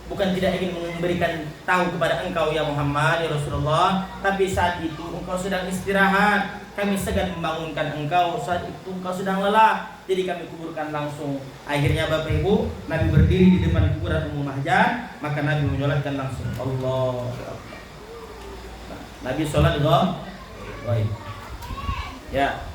S2: bukan tidak ingin memberikan tahu kepada engkau ya Muhammad, ya Rasulullah, tapi saat itu engkau sedang istirahat. Kami segan membangunkan engkau, saat itu engkau sedang lelah. Jadi kami kuburkan langsung. Akhirnya Bapak Ibu, Nabi berdiri di depan kuburan Ummah Mahjan, maka Nabi menyolatkan langsung. Allah. Nabi sholat baik. Ya.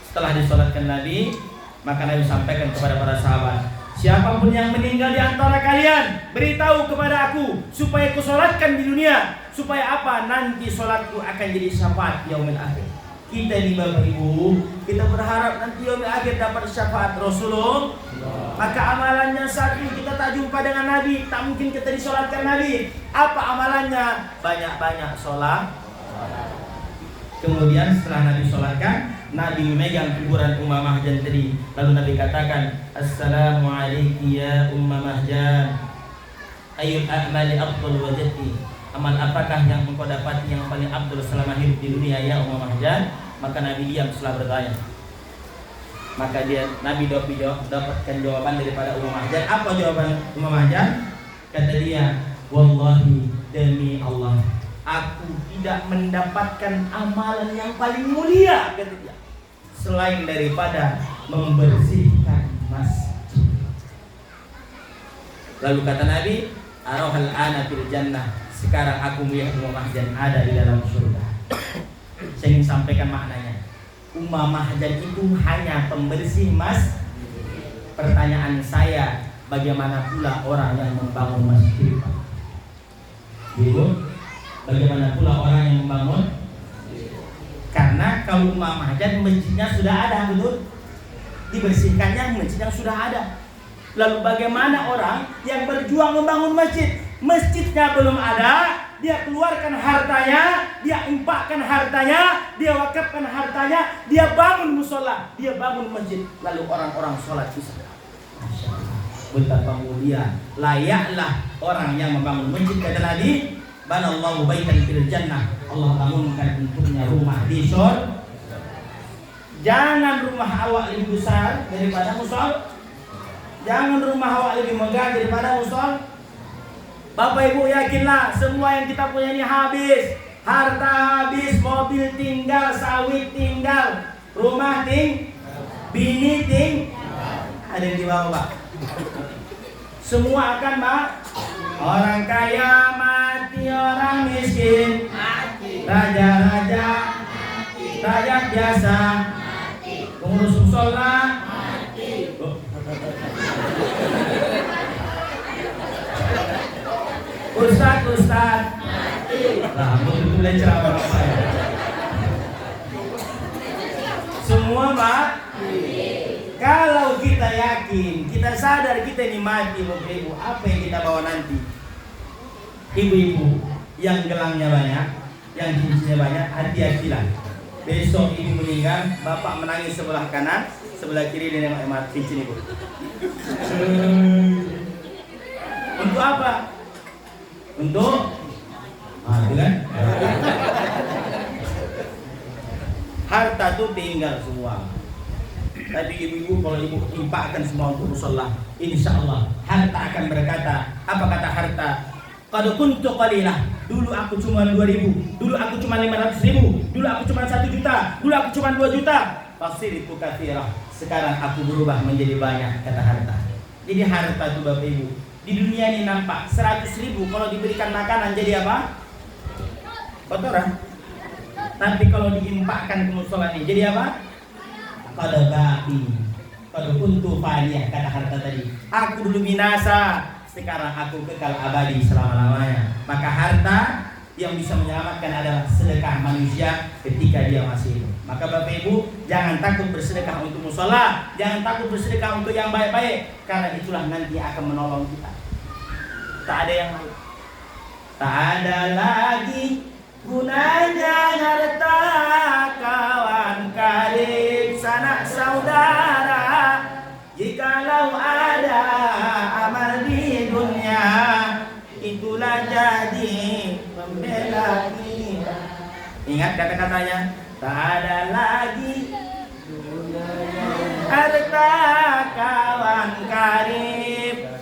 S2: Setelah disolatkan Nabi, maka Nabi sampaikan kepada para sahabat, "Siapapun yang meninggal di antara kalian, beritahu kepada aku supaya kusolatkan di dunia, supaya apa? Nanti solatku akan jadi syafaat yaumil akhir." Kita ini Bapak Ibu, kita berharap nanti yaumil akhir dapat syafaat Rasulullah. Maka amalannya saat ini kita tak jumpa dengan Nabi, tak mungkin kita disolatkan Nabi. Apa amalannya? Banyak-banyak sholat. Kemudian setelah Nabi sholatkan, Nabi memegang kuburan Ummah Mahjan tadi. Lalu Nabi katakan, "Assalamualaikum ya Ummah Mahjan. Ayyul a'mali afdal wajati." Amal apakah yang engkau dapati yang paling afdal selama hidup di dunia ya Ummah Mahjan? Maka Nabi diam setelah bertanya. Maka Nabi dapatkan jawaban daripada Ummah Mahjan. Apa jawaban Ummah Mahjan? Kata dia, "Wallahi, demi Allah, aku tidak mendapatkan amalan yang paling mulia," kata dia, "selain daripada membersihkan masjid." Lalu kata Nabi, "Arahal ana fil jannah." Sekarang aku melihat Ummah Mahjan ada di dalam surga. Saya ingin sampaikan maknanya. Ummah Mahjan itu hanya pembersih masjid. Pertanyaan saya, bagaimana pula orang yang membangun masjid? Ibu, bagaimana pula orang yang membangun? Karena kalau Ummah Mahjan masjidnya sudah ada, betul? Dibersihkannya masjid yang sudah ada. Lalu bagaimana orang yang berjuang membangun masjid? Masjidnya belum ada, dia keluarkan hartanya, dia infakkan hartanya, dia wakafkan hartanya, dia bangun musola, dia bangun masjid. Lalu orang-orang sholat di sana. Masya Allah, betapa mulia, layaklah orang yang membangun masjid. Kata Nabi, "Banallahu baitan fil jannah." Allah bangunkan untuknya rumah di surga. Jangan rumah awak lebih besar daripada musol. Jangan rumah awak lebih megah daripada musol. Bapak Ibu yakinlah, semua yang kita punya ini habis. Harta habis, mobil tinggal, sawit tinggal, rumah bini ada yang di bawah, Pak. Semua akan, Pak. Orang kaya mati, orang miskin mati, raja-raja mati, rakyat biasa mati, pengurus musola mati. Ustaz mati. Nah, betul ceramah apa ya? Semua mati. Kalau kita yakin, kita sadar kita ini mati, Bapak Ibu, apa yang kita bawa nanti? Ibu-ibu yang gelangnya banyak, yang cincinnya banyak, hati-hatilah. Besok ibu meninggal, bapak menangis sebelah kanan, sebelah kiri dia nengok cincin ibu. Untuk apa? Untuk kan? Harta itu tinggal semua. Tapi ibu-ibu kalau ibu infakkan semua untuk musola, insya Allah harta akan berkata. Apa kata harta? Qad kuntu qalilah. Dulu aku cuma 2.000, dulu aku cuma 500.000, dulu aku cuma 1 juta, dulu aku cuma 2 juta. Fasiritu katsirah. Sekarang aku berubah menjadi banyak, kata harta. Jadi harta itu Bapak Ibu, di dunia ini nampak 100.000 kalau diberikan makanan jadi apa? Kotoran. Tapi kalau diimpakkan ke musola ini jadi apa? Qad baqi. Qad kuntu faniyah, kata harta tadi. Aku dulu binasa, sekarang aku kekal abadi selama-lamanya. Maka harta yang bisa menyelamatkan adalah sedekah manusia ketika dia masih hidup. Maka Bapak Ibu, jangan takut bersedekah untuk musola, jangan takut bersedekah untuk yang baik-baik, karena itulah nanti akan menolong kita. Tak ada yang lain. Tak ada lagi gunanya harta, kawan karib sanak saudara, jikalau ada amal di dunia, itulah jadi pembela kita. Ingat kata-katanya, tak ada lagi harta, kawan karib.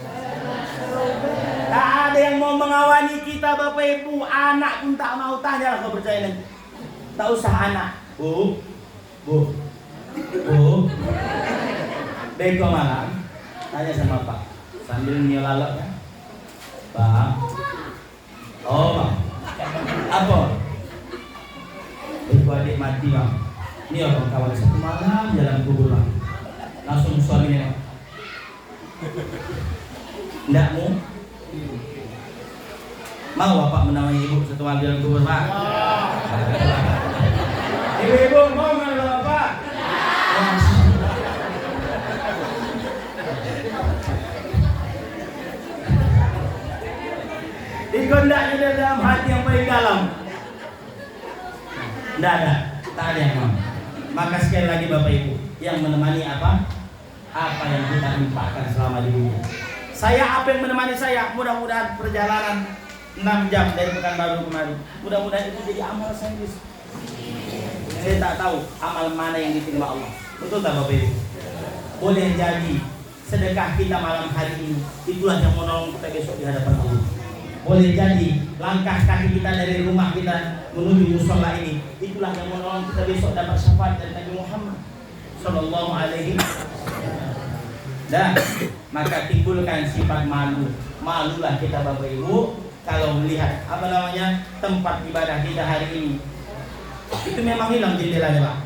S2: Tak ada yang mau mengawani kita Bapak Ibu. Anak pun tak mau, tanya kalau percaya nanti. Tak usah anak. Bu Beko malam, tanya sama Pak sambil nyolalok ya. Pak. Oh Pak. Apa? Beko adik mati Bang. Ini orang kawan 1 malam jalan kubur Bang. Langsung suaminya. Nggak mau Bapak menemani Ibu setelah jalan kubur Pak? Ibu mau nggak Bapak? Ikondaknya dari dalam hati yang paling dalam. Tidak ada, tak ada yang mau. Maka sekali lagi Bapak Ibu, yang menemani apa? Apa yang kita impakkan selama di dunia. Saya apa yang menemani saya? Mudah-mudahan perjalanan 6 jam dari Pekanbaru kemari. Mudah-mudahan itu jadi amal saya. Saya tak tahu amal mana yang diterima Allah. Betul tak Bapak Ibu? Boleh jadi sedekah kita malam hari ini itulah yang menolong kita besok di hadapan Allah. Boleh jadi langkah kaki kita dari rumah kita menuju musola ini itulah yang menolong kita besok dapat syafaat dari Nabi Muhammad Sallallahu Alaihi Wasallam. Dan maka timbulkan sifat malu. Malulah kita Bapak Ibu kalau melihat apa namanya tempat ibadah kita hari ini. Itu memang hilang jendelanya Pak.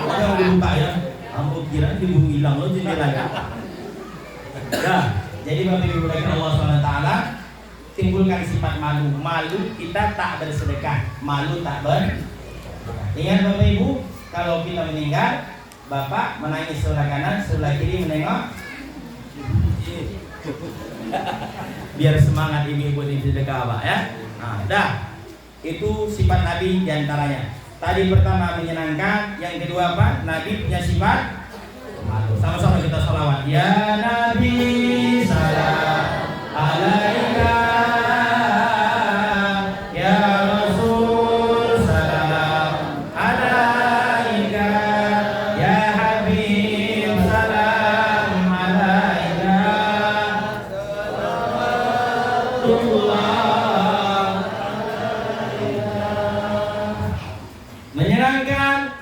S2: Yang dibuka ya. Ambo kira hilang loh jendelanya. Ya, jadi Bapak Ibu dari Allah SWT timbulkan sifat malu. Malu kita tak bersedekah, malu tak Ingat Bapak Ibu, kalau kita meninggal, Bapak menangis sebelah kanan, sebelah kiri menengok. Biar semangat ibu-ibu di sedekah Pak ya. Nah, dah. Itu sifat Nabi diantaranya. Tadi pertama menyenangkan, yang kedua apa? Nabi punya sifat malu. Sama-sama kita sholawat. Ya Nabi salam alaika. Menyenangkan.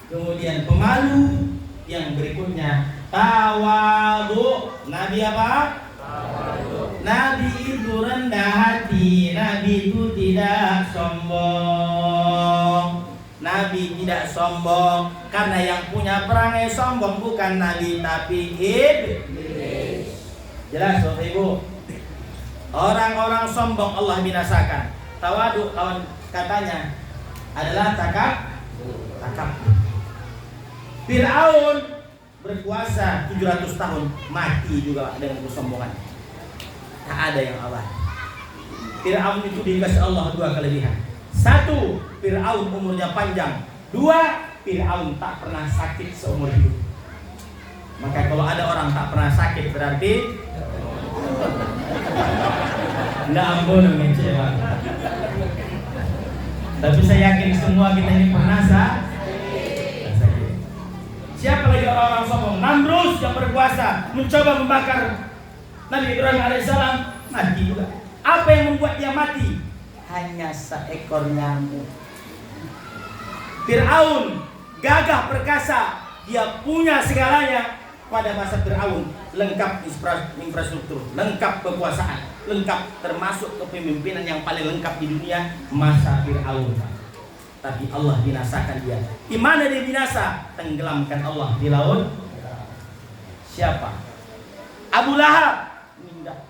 S2: Kemudian pemalu. Yang berikutnya tawadhu. Nabi apa? Tawadhu. Nabi itu rendah hati. Nabi itu tidak sombong. Nabi tidak sombong. Karena yang punya perangai sombong bukan Nabi tapi iblis. Jelas Bapak Ibu? Orang-orang sombong Allah binasakan. Tawadhu kawan katanya adalah takab. Fir'aun berkuasa 700 tahun mati juga dengan kesombongan. Tak ada yang Allah. Fir'aun itu dikasih Allah 2 kelebihan. 1, Fir'aun umurnya panjang. 2, Fir'aun tak pernah sakit seumur hidup. Maka kalau ada orang tak pernah sakit berarti nggak ampun mengecewa. Tapi saya yakin semua kita ini pernah sakit. Siapa lagi orang-orang sombong? Namrus yang berkuasa mencoba membakar Nabi Ibrahim alaihissalam, mati juga. Apa yang membuat dia mati? hanya seekor nyamuk. Fir'aun gagah perkasa, dia punya segalanya. Pada masa Fir'aun lengkap infrastruktur, lengkap kekuasaan, lengkap termasuk kepemimpinan yang paling lengkap di dunia, masa Fir'aun. Tapi Allah binasakan dia. Di mana dia binasa? Tenggelamkan Allah di laut. Siapa? Abu Lahab meninggal.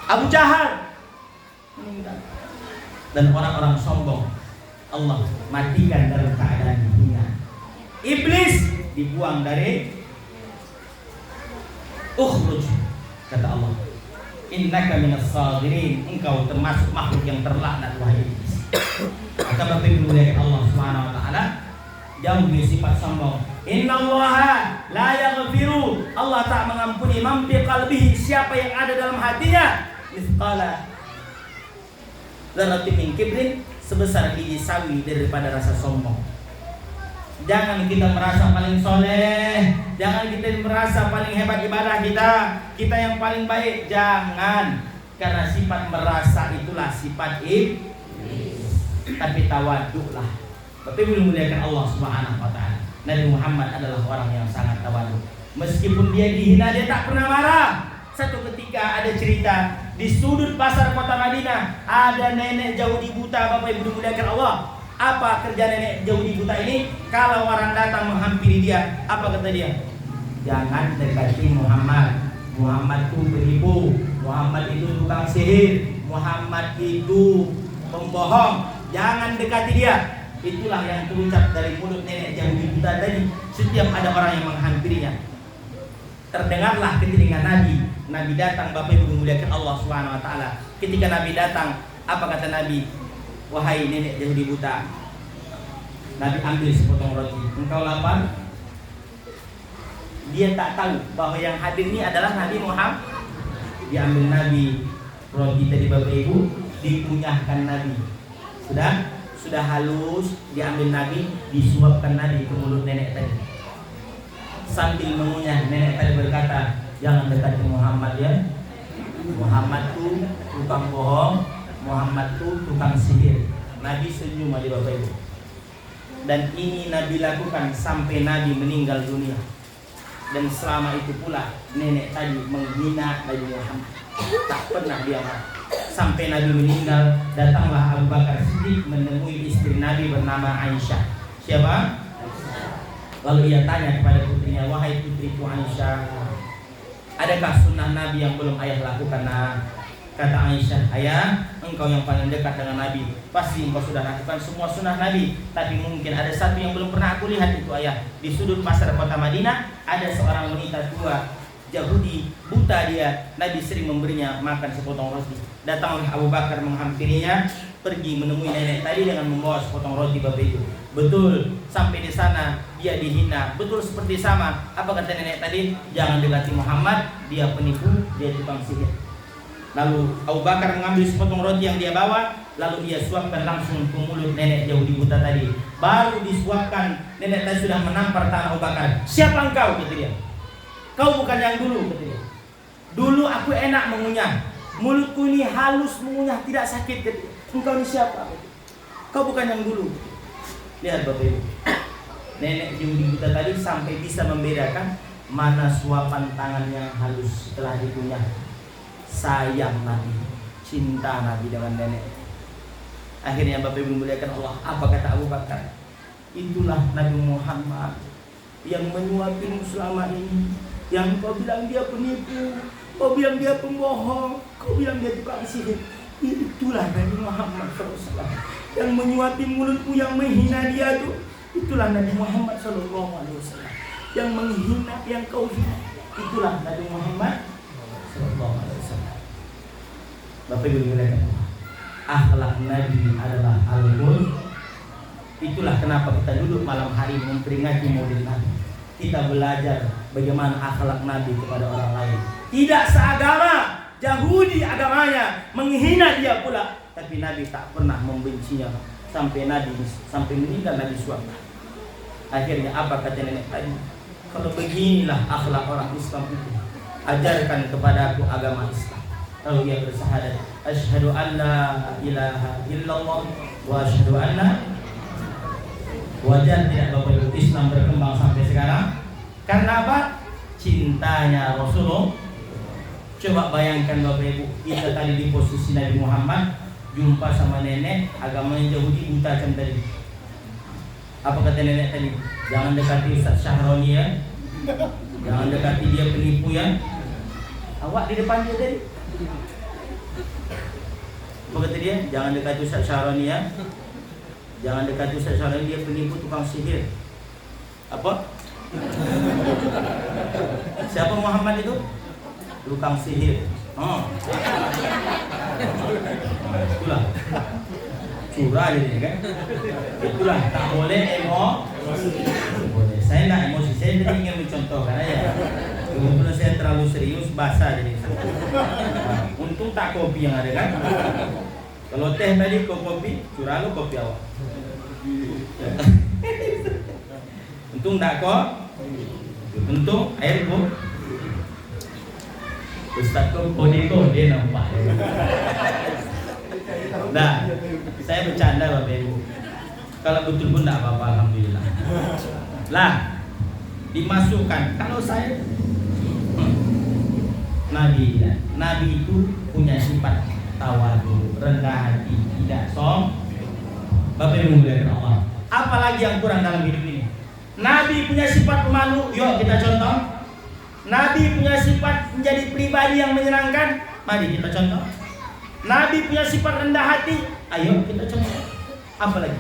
S2: Abu Jahal meninggal. Dan orang-orang sombong Allah matikan dalam keadaan hina. Iblis dibuang dari ukhruj, kata Allah, innaka minas sagirin, engkau termasuk makhluk yang terlaknat wahai iblis. Maka Bapak Ibu muliakan Allah Subhanahu wa taala, jauh dari sifat sombong. Innallaha la yaghfiru, Allah tak mengampuni man fi qalbihi, siapa yang ada dalam hatinya mithqala dzarratin min kibrin, sebesar biji sawi daripada rasa sombong. Jangan kita merasa paling soleh, jangan kita merasa paling hebat ibadah kita yang paling baik, jangan. Karena sifat merasa itulah sifat iblis. Tapi tawaduklah. Tapi muliakan Allah Subhanahu wa taala. Nabi Muhammad adalah orang yang sangat tawaduk. Meskipun dia dihina, dia tak pernah marah. Satu ketika ada cerita di sudut pasar kota Madinah, ada nenek Yahudi buta. Bapak Ibu muliakan Allah. Apa kerja nenek Yahudi buta ini? Kalau orang datang menghampiri dia, apa kata dia? Jangan dekati Muhammad. Muhammad itu penipu, Muhammad itu tukang sihir, Muhammad itu pembohong. Jangan dekati dia. Itulah yang terucap dari mulut nenek Yahudi buta tadi. Setiap ada orang yang menghampirinya, terdengarlah ke telinga Nabi. Nabi datang, Bapak Ibu memuliakan Allah Subhanahu wa taala. Ketika Nabi datang, apa kata Nabi? Wahai nenek Yahudi buta, Nabi ambil sepotong roti. Engkau lapar? Dia tak tahu bahwa yang hadir ini adalah Nabi Muhammad. Diambil Nabi roti tadi, Bapak Ibu, dikunyahkan Nabi. Sudah halus, diambil Nabi, disuapkan Nabi ke mulut nenek tadi. Sambil mengunyah, nenek tadi berkata, jangan dekati Muhammad ya. Muhammad tuh tukang bohong, Muhammad tuh tukang sihir. Nabi senyum aja Bapak Ibu. Dan ini Nabi lakukan sampai Nabi meninggal dunia. Dan selama itu pula nenek tadi menghina Nabi Muhammad. Tak pernah dia marah. Sampai Nabi meninggal, datanglah Abu Bakar Siddiq menemui istri Nabi bernama Aisyah. Siapa? Lalu ia tanya kepada putrinya, wahai putriku Aisyah, adakah sunnah Nabi yang belum ayah lakukan? Nah, kata Aisyah, ayah, engkau yang paling dekat dengan Nabi, pasti engkau sudah lakukan semua sunnah Nabi. Tapi mungkin ada satu yang belum pernah aku lihat, itu ayah. Di sudut pasar kota Madinah, ada seorang wanita tua Yahudi buta dia. Nabi sering memberinya makan sepotong roti. Datanglah Abu Bakar menghampirinya, pergi menemui nenek tadi dengan membawa sepotong roti. Bapak Ibu, betul sampai di sana dia dihina, betul seperti sama. Apa kata nenek tadi? Jangan dekati Muhammad, dia penipu, dia tukang sihir. Lalu Abu Bakar mengambil sepotong roti yang dia bawa, lalu ia suapkan langsung ke mulut nenek Yahudi buta tadi. Baru disuapkan, nenek tadi sudah menampar tangan Abu Bakar. Siapa engkau? Kata dia. Kau bukan yang dulu, kata dia. Dulu aku enak mengunyah, mulutku ini halus mengunyah, tidak sakit, kata dia. Engkau ini siapa? Kau bukan yang dulu. Lihat Bapak Ibu, nenek Yahudi buta tadi sampai bisa membedakan mana suapan tangan yang halus setelah dikunyah. Sayang Nabi, cinta Nabi dengan nenek. Akhirnya Bapak Ibu muliakan Allah, apa kata Abu Bakar? Itulah Nabi Muhammad yang menyuapin selama ini. Yang kau bilang dia penipu, kau bilang dia pembohong, kau bilang dia tukang sihir. Itulah Nabi Muhammad SAW yang menyuapi mulutmu, yang menghina dia tuh. Itulah Nabi Muhammad SAW yang menghina, yang kau hina. Itulah Nabi Muhammad SAW. Bapak Ibu muliakan, akhlak Nabi adalah al-mulk. Itulah kenapa kita duduk malam hari memperingati Maulid Nabi. Kita belajar bagaimana akhlak Nabi kepada orang lain. Tidak seagama, Yahudi agamanya, menghina dia pula. Tapi Nabi tak pernah membencinya. Sampai meninggal Nabi suapkan. Akhirnya apa kata nenek tadi? Kalau beginilah akhlak orang Islam itu, ajarkan kepada aku agama Islam. Lalu ia bersyahadat, asyhadu an la ilaha illallah wa asyhadu anna. Wajar tidak Bapak Ibu Islam berkembang sampai sekarang? Karena apa? Cintanya Rasulullah. Coba bayangkan Bapak Ibu, kita tadi di posisi Nabi Muhammad, jumpa sama nenek agamanya Yahudi buta macam tadi. Apa kata nenek tadi? Jangan dekati Ustaz Syahroni ya. Jangan dekati dia penipu ya. Awak di depan dia tadi. Apa kata dia? Jangan dekati Ustaz Syahroni ya. Jangan dekati Ustaz Syahroni, dia penipu, tukang sihir. Apa? Siapa Muhammad itu? Tukang sihir. Itulah curah ini kan. Itulah tak boleh emosi. Boleh. Saya nak emosi. Saya tidak ingin mencontohkan aja. Kebetulan saya terlalu serius basah jadi. Untung tak kopi yang ada kan. Kalau teh tadi kau kopi, curah lu kopi awak. Untung tak kok. Untung air pun. Ustaz kau kode nampak. Nah, saya bercanda Bapak Ibu. Kalau betul pun tak apa-apa, alhamdulillah. Lah, dimasukkan. Kalau saya Nabi itu punya sifat tawadu, rendah hati, tidak sombong. Bapak Ibu muliakan Allah. Apalagi yang kurang dalam hidup ini? Nabi punya sifat pemalu. Yuk kita contoh. Nabi punya sifat menjadi pribadi yang menyenangkan. Mari kita contoh. Nabi punya sifat rendah hati. Ayo kita contoh. Apa lagi?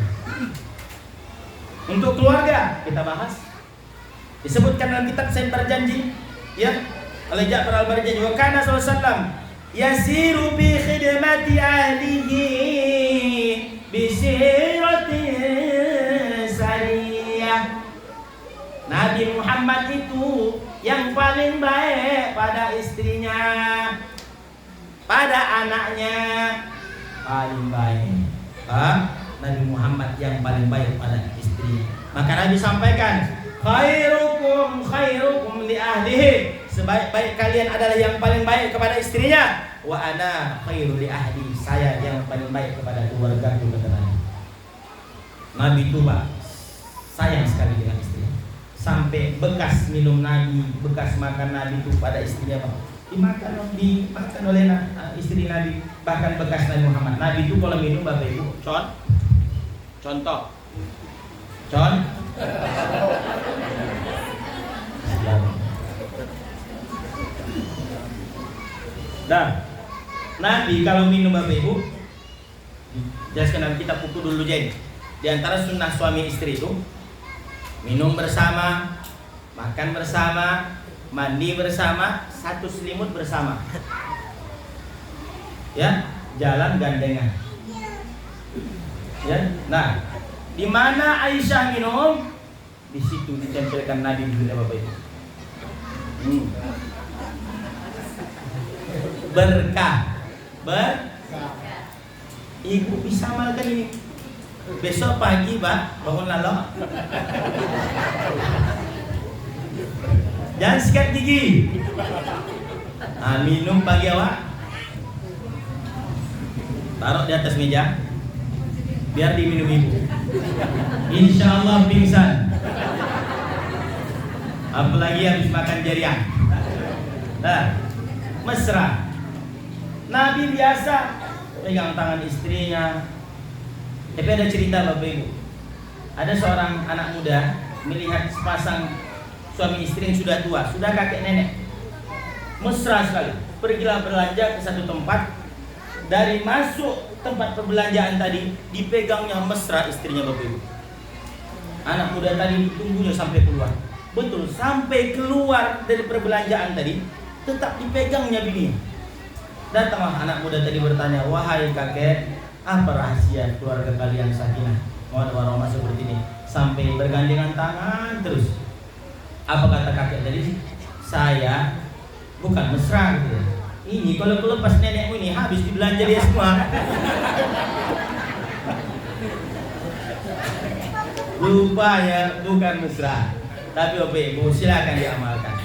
S2: Untuk keluarga kita bahas. Disebutkan dalam kitab Sayyid Berjanji, ya, oleh Ja'far Al-Barjanji, wa kana sallallahu alaihi wasallam yasiru bi khidmati ahlihi bi sirati sariyah. Nabi Muhammad itu yang paling baik pada istrinya, pada anaknya, paling baik. Nabi Muhammad yang paling baik pada istri. Maka Nabi sampaikan, khairukum li ahlihi. Sebaik-baik kalian adalah yang paling baik kepada istrinya. Wa ana khairu li ahli. Saya yang paling baik kepada keluarga kata Nabi. Nabi itu Pak sayang sekali dengan istrinya. Sampai bekas minum Nabi, bekas makan Nabi itu pada istrinya Pak. Dimakan oleh istri Nabi, bahkan bekas Nabi Muhammad. Nabi itu kalau minum Bapak Ibu, contoh. Nah, Nabi kalau minum Bapak Ibu, jelaskan dalam kitab buku dulu Jen. Di antara sunnah suami istri itu minum bersama, makan bersama, mandi bersama, satu selimut bersama. Ya, jalan gandengan. Ya, nah, di mana Aisyah minum, di situ ditempelkan Nabi dulu Bapak Ibu. Berkah. Ibu bisa makan ini. Besok pagi Pak, bangun lalu. Jangan sikat gigi. Minum pagi awak. Taruh di atas meja. Biar diminum ibu. Insya Allah pingsan. Apalagi habis makan jariah. Nah, mesra. Nabi biasa pegang tangan istrinya. Tapi ada cerita Bapak Ibu. Ada seorang anak muda melihat sepasang suami istri yang sudah tua, sudah kakek nenek. Mesra sekali. Pergilah belanja ke satu tempat. Dari masuk tempat perbelanjaan tadi, dipegangnya mesra istrinya Bapak Ibu. Anak muda tadi tunggunya sampai keluar. Betul, sampai keluar dari perbelanjaan tadi, tetap dipegangnya bini. Datanglah anak muda tadi bertanya, wahai kakek, apa rahasia keluarga kalian sakinah mawaddah warahmah seperti ini sampai bergandengan tangan terus? Apa kata kakek tadi? Saya bukan mesra gitu ya. Ini kalau lepas nenekmu ini habis dibelanja dia semua. Rupanya bukan mesra. Tapi Bapak Ibu silakan diamalkan.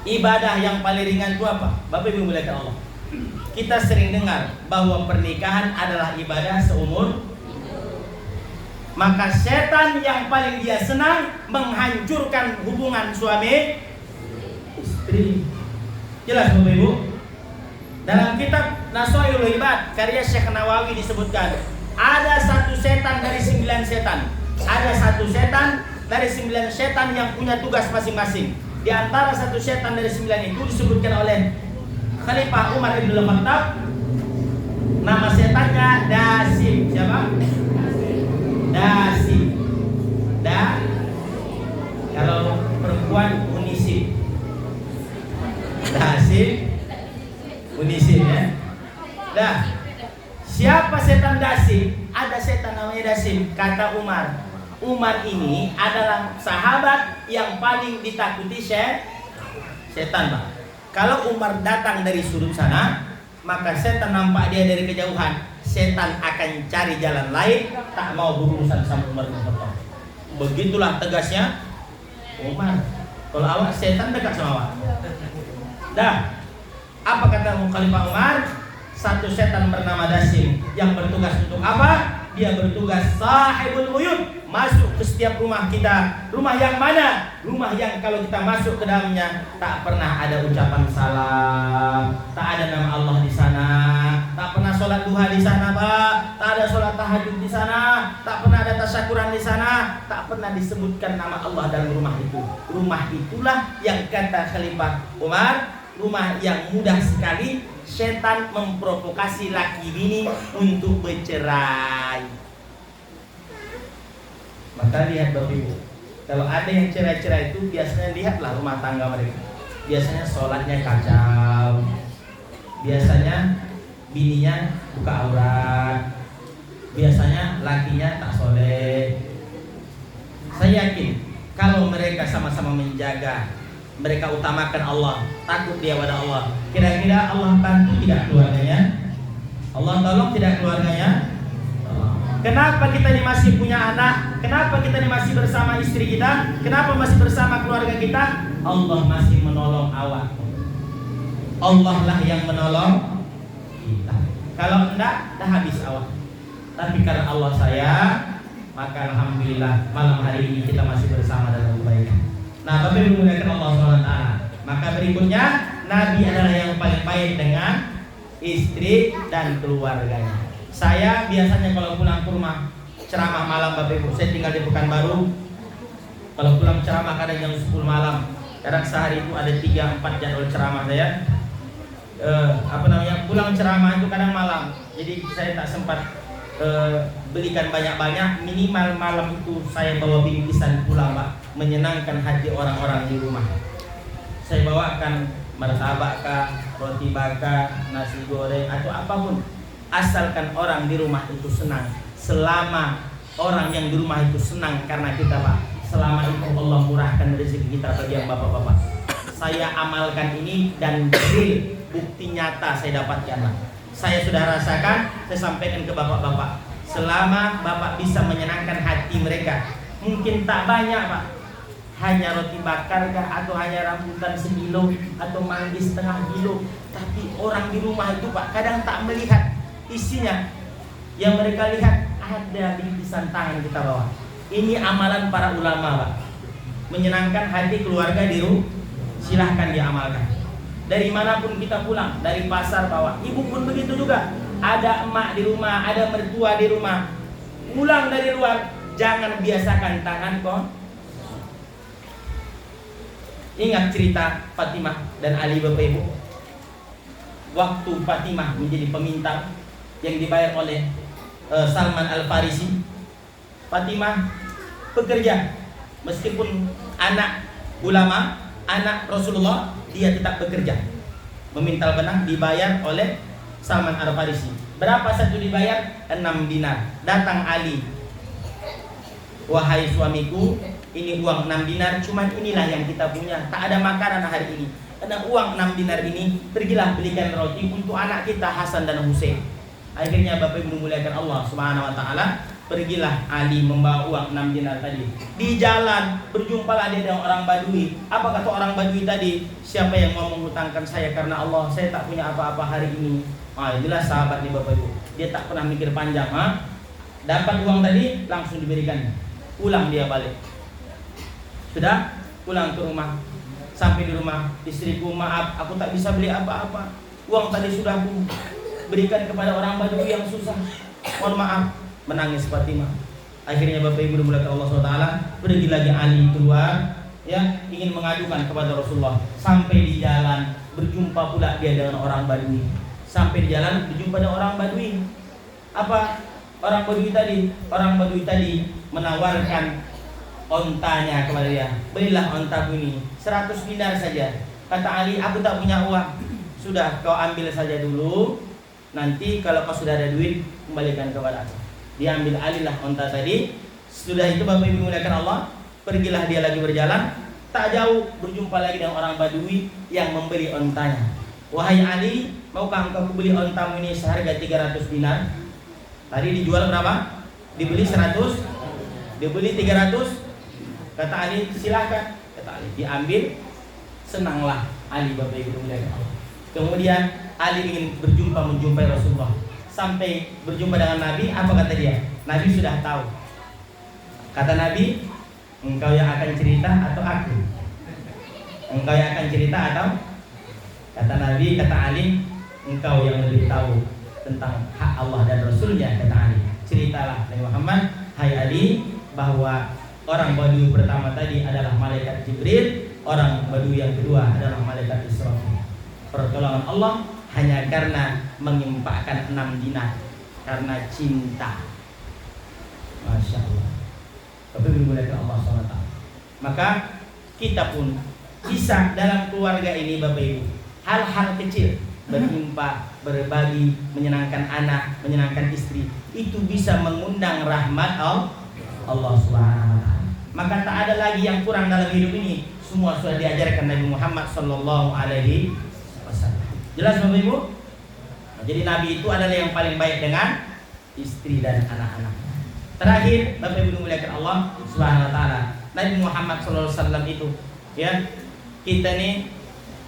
S2: Ibadah yang paling ringan itu apa? Bapak Ibu muliakan Allah. Kita sering dengar bahwa pernikahan adalah ibadah seumur. Maka setan yang paling dia senang menghancurkan hubungan suami istri. Jelas Bapak Ibu? Dalam kitab Naswairul Ibad karya Syekh Nawawi disebutkan ada satu setan dari 9 setan. Ada satu setan dari 9 setan yang punya tugas masing-masing. Di antara satu setan dari 9 itu disebutkan oleh Khalifah Umar Ibn Khattab. Nama setannya Dasim. Siapa? Dasim. Kalau perempuan Unisib. Dasim Unisib ya. Siapa setan Dasim? Ada setan namanya Dasim. Kata Umar, Umar ini adalah sahabat yang paling ditakuti setan, Pak. Kalau Umar datang dari sudut sana, maka setan nampak dia dari kejauhan. Setan akan cari jalan lain, tak mau berurusan sama Umar bin Khattab. Begitulah tegasnya Umar. Kalau awak setan dekat sama awak. Apa kata Khalifah Umar? Satu setan bernama Dasim yang bertugas untuk apa? Dia bertugas sahibul buyut, masuk ke setiap rumah kita. Rumah yang mana? Rumah yang kalau kita masuk ke dalamnya tak pernah ada ucapan salam, tak ada nama Allah di sana, tak pernah sholat duha di sana, Pak, tak ada sholat tahajud di sana, tak pernah ada tasyakuran di sana, tak pernah disebutkan nama Allah dalam rumah itu. Rumah itulah yang kata Khalifah Umar, rumah yang mudah sekali setan memprovokasi laki bini untuk bercerai. Maka lihat Bapak Ibu, kalau ada yang cerai-cerai itu biasanya lihatlah rumah tangga mereka. Biasanya sholatnya kacau, biasanya bininya buka aurat, biasanya lakinya tak soleh. Saya yakin kalau mereka sama-sama menjaga, mereka utamakan Allah, takut dia pada Allah, kira-kira Allah bantu tidak keluarganya? Allah tolong tidak keluarganya? Kenapa kita ini masih punya anak? Kenapa kita ini masih bersama istri kita? Kenapa masih bersama keluarga kita? Allah masih menolong awak. Allah lah yang menolong kita. Kalau enggak, dah habis awak. Tapi karena Allah sayang, maka alhamdulillah malam hari ini kita masih bersama dalam kebaikan. Nah, Bapak Ibu dimuliakan Allah SWT. Maka berikutnya, Nabi adalah yang paling baik dengan istri dan keluarganya. Saya biasanya kalau pulang ke rumah ceramah malam, Bapak Ibu, saya tinggal di Pekanbaru. Kalau pulang ceramah kadang jam 10 malam. Kadang sehari itu ada 3-4 jadwal ceramah saya. Pulang ceramah itu kadang malam. Jadi saya tak sempat belikan banyak-banyak. Minimal malam itu saya bawa bingkisan pulang, Pak, menyenangkan hati orang-orang di rumah. Saya bawakan martabak kah, roti bakar, nasi goreng atau apapun, asalkan orang di rumah itu senang. Selama orang yang di rumah itu senang karena kita, Pak, selama itu Allah murahkan rezeki kita bagi yang bapak-bapak. Saya amalkan ini dan bukti nyata saya dapatkan, Pak. Saya sudah rasakan, saya sampaikan ke bapak-bapak. Selama bapak bisa menyenangkan hati mereka, mungkin tak banyak, Pak, hanya roti bakar kah, atau hanya rambutan sekilo, atau manggis setengah kilo, tapi orang di rumah itu, Pak, kadang tak melihat isinya. Yang mereka lihat ada bingkisan tangan kita bawa. Ini amalan para ulama, Pak, menyenangkan hati keluarga di rumah. Silahkan diamalkan. Dari manapun kita pulang, dari pasar bawa. Ibu pun begitu juga. Ada emak di rumah, ada mertua di rumah. Pulang dari luar, jangan biasakan tangan kok. Ingat cerita Fatimah dan Ali, Bapak Ibu. Waktu Fatimah menjadi pemintal yang dibayar oleh Salman Al-Farisi, Fatimah bekerja. Meskipun anak ulama, anak Rasulullah, dia tetap bekerja. Memintal benang dibayar oleh Salman Al-Farisi. Berapa satu dibayar? 6 dinar. Datang Ali, wahai suamiku, ini uang 6 dinar, cuman inilah yang kita punya. Tak ada makanan hari ini. Karena uang 6 dinar ini, pergilah belikan roti untuk anak kita Hasan dan Hussein. Akhirnya Bapak Ibu memuliakan Allah Subhanahu wa taala, Pergilah Ali membawa uang 6 dinar tadi. Di jalan berjumpalah dia dengan orang Badui. Apa kata orang Badui tadi? Siapa yang mau menghutangkan saya karena Allah? Saya tak punya apa-apa hari ini. Jelas sahabat nih Bapak Ibu. Dia tak pernah mikir panjang. Dapat uang tadi langsung diberikan. Pulang dia balik. Sudah pulang ke rumah. Sampai di rumah, istriku, maaf, aku tak bisa beli apa-apa. Uang tadi sudah aku berikan kepada orang Badui yang susah. Mohon maaf. Menangis Fatimah. Akhirnya Bapak Ibu dimuliakan Allah SWT, pergi lagi Ali keluar, ya, ingin mengadukan kepada Rasulullah. Sampai di jalan berjumpa pula dia dengan orang Badui. Sampai di jalan berjumpa dengan orang Badui. Apa orang Badui tadi? Orang Badui tadi menawarkan ontanya kepada dia. Belilah ontaku ini 100 dinar saja. Kata Ali, aku tak punya uang. Sudah, kau ambil saja dulu. Nanti kalau kau sudah ada duit, kembalikan kepada aku. Diambil alihlah onta tadi. Sudah itu Bapak Ibu dimuliakan Allah, pergilah dia lagi berjalan. Tak jauh berjumpa lagi dengan orang Badui yang membeli ontanya. Wahai Ali, maukah engkau beli ontamu ini seharga 300 dinar? Tadi dijual berapa? Dibeli 100, dibeli 300. Kata Ali, silakan. Kata Ali, diambil. Senanglah Ali Bapak Ibu dimuliakan Allah. Kemudian Ali ingin menjumpai Rasulullah. Sampai berjumpa dengan Nabi, apa kata dia? Nabi sudah tahu. Kata Nabi, engkau yang akan cerita atau aku? Engkau yang akan cerita atau? Kata Nabi, kata Ali, engkau yang lebih tahu tentang hak Allah dan Rasulnya. Kata Ali, ceritalah Nabi Muhammad, hai Ali, bahwa orang Badui pertama tadi adalah malaikat Jibril, orang Badui yang kedua adalah malaikat Israfil. Pertolongan Allah hanya karena mengimpakkan 6 dinar karena cinta. Masya Allah. Tapi dimuliakan Allah SWT. Maka kita pun bisa dalam keluarga ini Bapak Ibu, hal-hal kecil, berjumpa, berbagi, menyenangkan anak, menyenangkan istri, itu bisa mengundang rahmat Allah SWT. Maka tak ada lagi yang kurang dalam hidup ini. Semua sudah diajarkan Nabi Muhammad SAW. Jelas Bapak Ibu? Jadi Nabi itu adalah yang paling baik dengan istri dan anak-anak. Terakhir Bapak Ibu dimuliakan Allah Subhanahu wa taala. Nabi Muhammad SAW itu, ya, kita nih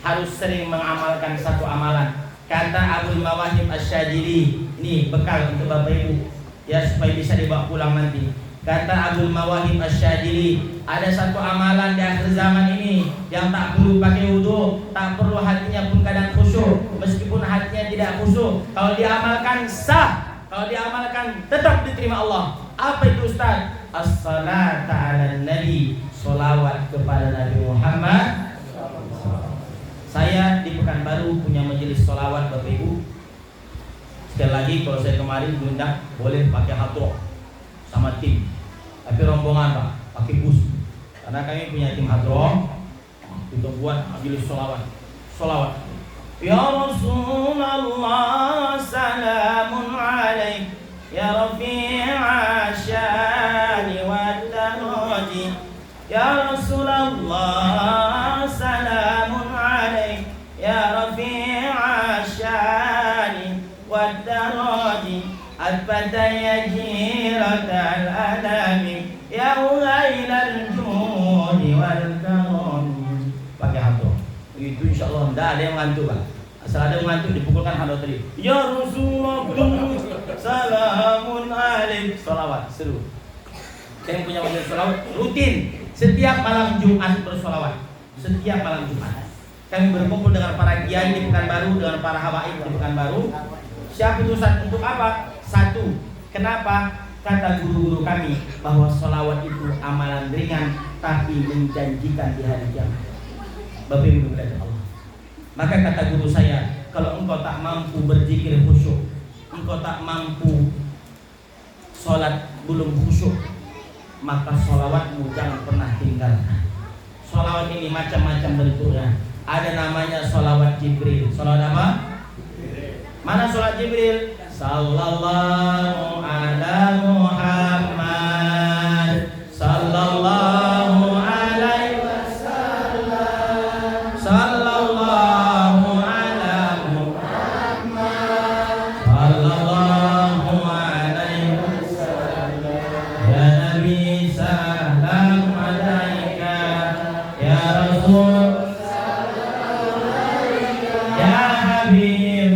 S2: harus sering mengamalkan satu amalan. Kata Abdul Mawahib Asy-Syadzili, ini bekal untuk Bapak Ibu, ya, supaya bisa dibawa pulang nanti. Kata Abdul Mawahib Asy-Syadzili, ada satu amalan di akhir zaman ini yang tak perlu pakai wudu, tak perlu hatinya pun kadang khusyuk, meskipun hatinya tidak khusyuk. Kalau diamalkan sah, kalau diamalkan tetap diterima Allah. Apa itu Ustaz? As-salatu 'alan nabi, sholawat kepada Nabi Muhammad. Saya di Pekanbaru punya majelis sholawat Bapak Ibu. Sekali lagi kalau saya kemarin diundang, boleh pakai hadroh sama tim. Tapi rombongan Pak, pakai bus. Karena kami punya tim hadroh, kita buat majelis sholawat. Sholawat. Ya Rasulullah, salamun alaik, ya Rafi'a syani wa daraji. Ya Rasulullah, salamun alaik, ya Rafi'a syani wa daraji. Al-Fataya jiratal alami, ya ulailal judi wal karam. Pakai hadroh. Begitu insyaallah tidak ada yang ngantuk Pak. Asal ada yang ngantuk dipukulkan hadroh tadi. Ya Rasulullah, salamun alaik. Salawat seru. Saya punya majelis salawat rutin setiap malam Jumat bersolawat. Setiap malam Jumat kami berkumpul dengan para kiai di Pekanbaru, dengan para habaib di Pekanbaru. Siapa itu Ustaz? Untuk apa? Satu, kenapa? Kata guru-guru kami bahwa sholawat itu amalan ringan tapi menjanjikan di hari kiamat. Bapak Ibu dimuliakan Allah. Maka kata guru saya, kalau engkau tak mampu berzikir khusyuk, engkau tak mampu sholat belum khusyuk, maka sholawatmu jangan pernah tinggalkan. Sholawat ini macam-macam bentuknya. Ada namanya sholawat Jibril. Sholawat apa? Mana sholat Jibril? Sallallahu ala Muhammad, sallallahu alaihi wasallam, sallallahu ala Muhammad, sallallahu alaihi wasallam.
S1: Rasul ya Habib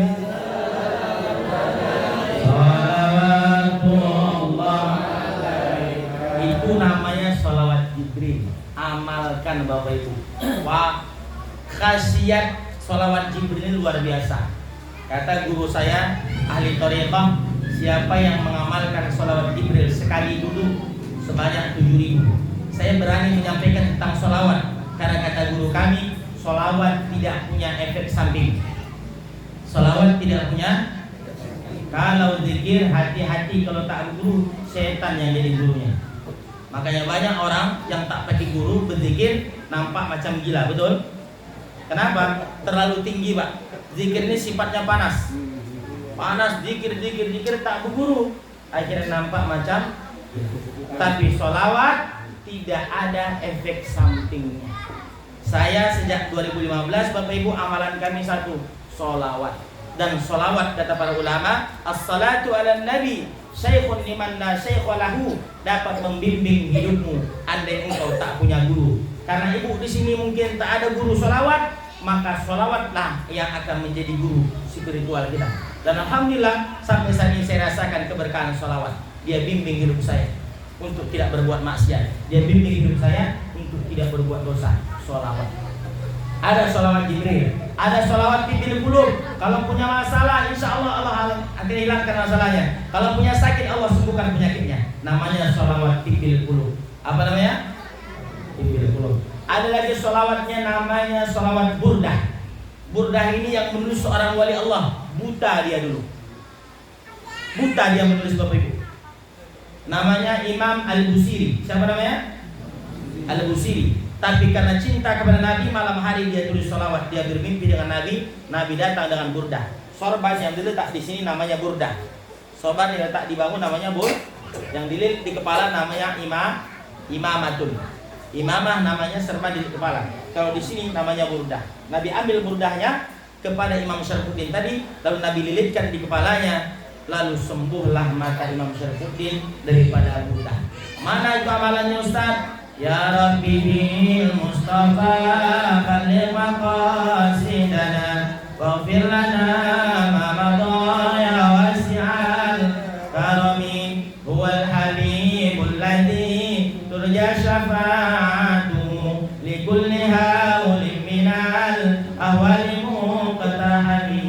S1: salawatullah. Itu namanya sholawat Jibril. Amalkan Bapak Ibu. Wah, khasiat sholawat Jibril ini luar biasa. Kata guru saya ahli thariqah, siapa yang mengamalkan sholawat Jibril sekali duduk sebanyak 7.000. Saya berani menyampaikan tentang sholawat karena kata guru kami, sholawat tidak punya efek samping. Sholawat tidak punya. Kalau zikir hati-hati, kalau tak guru setan yang jadi gurunya. Makanya banyak orang yang tak pakai guru berzikir nampak macam gila, betul? Kenapa? Terlalu tinggi, Pak. Zikir ini sifatnya panas. Panas, zikir tak berguru. Akhirnya nampak macam. Tapi sholawat tidak ada efek sampingnya. Saya sejak 2015 Bapak Ibu amalan kami satu, sholawat. Dan sholawat kata para ulama, as-salatu ala nabi syekhun liman la syekha lahu, dapat membimbing hidupmu andai engkau tak punya guru. Karena ibu di sini mungkin tak ada guru sholawat, maka sholawatlah yang akan menjadi guru spiritual kita. Dan alhamdulillah sampai saat ini saya rasakan keberkahan sholawat. Dia bimbing hidup saya untuk tidak berbuat maksiat. Dia bimbing hidup saya untuk tidak berbuat dosa. Sholawat. Ada sholawat Jibril, ada sholawat tibil qulub. Kalau punya masalah, insya Allah Allah akan hilangkan masalahnya. Kalau punya sakit, Allah sembuhkan penyakitnya. Namanya sholawat tibil qulub. Apa namanya? Tibil qulub. Ada lagi sholawatnya namanya sholawat burdah. Burdah ini yang menulis seorang wali Allah. Buta dia dulu. Buta dia menulis Bapak Ibu. Namanya Imam Al-Busiri. Siapa namanya? Al-Busiri. Tapi karena cinta kepada Nabi, malam hari dia tulis sholawat. Dia bermimpi dengan Nabi. Nabi datang dengan burdah. Sorban yang diletak di sini namanya burdah. Sorban yang diletak di bahu namanya yang dililit di kepala namanya imamatun. Imamah namanya serba di kepala. Kalau di sini namanya burdah. Nabi ambil burdahnya kepada Imam Syarfuddin tadi, lalu Nabi lilitkan di kepalanya, lalu sembuhlah mata Imam Syarfuddin daripada burdah. Mana itu amalannya Ustaz? Ya Rabbi bil Mustafa balligh maqasidana waghfir lana ma madha ya wasi'al karami huwal habibul ladzi turja syafa'atuhu likulli haulin minal ahwali muqtahami.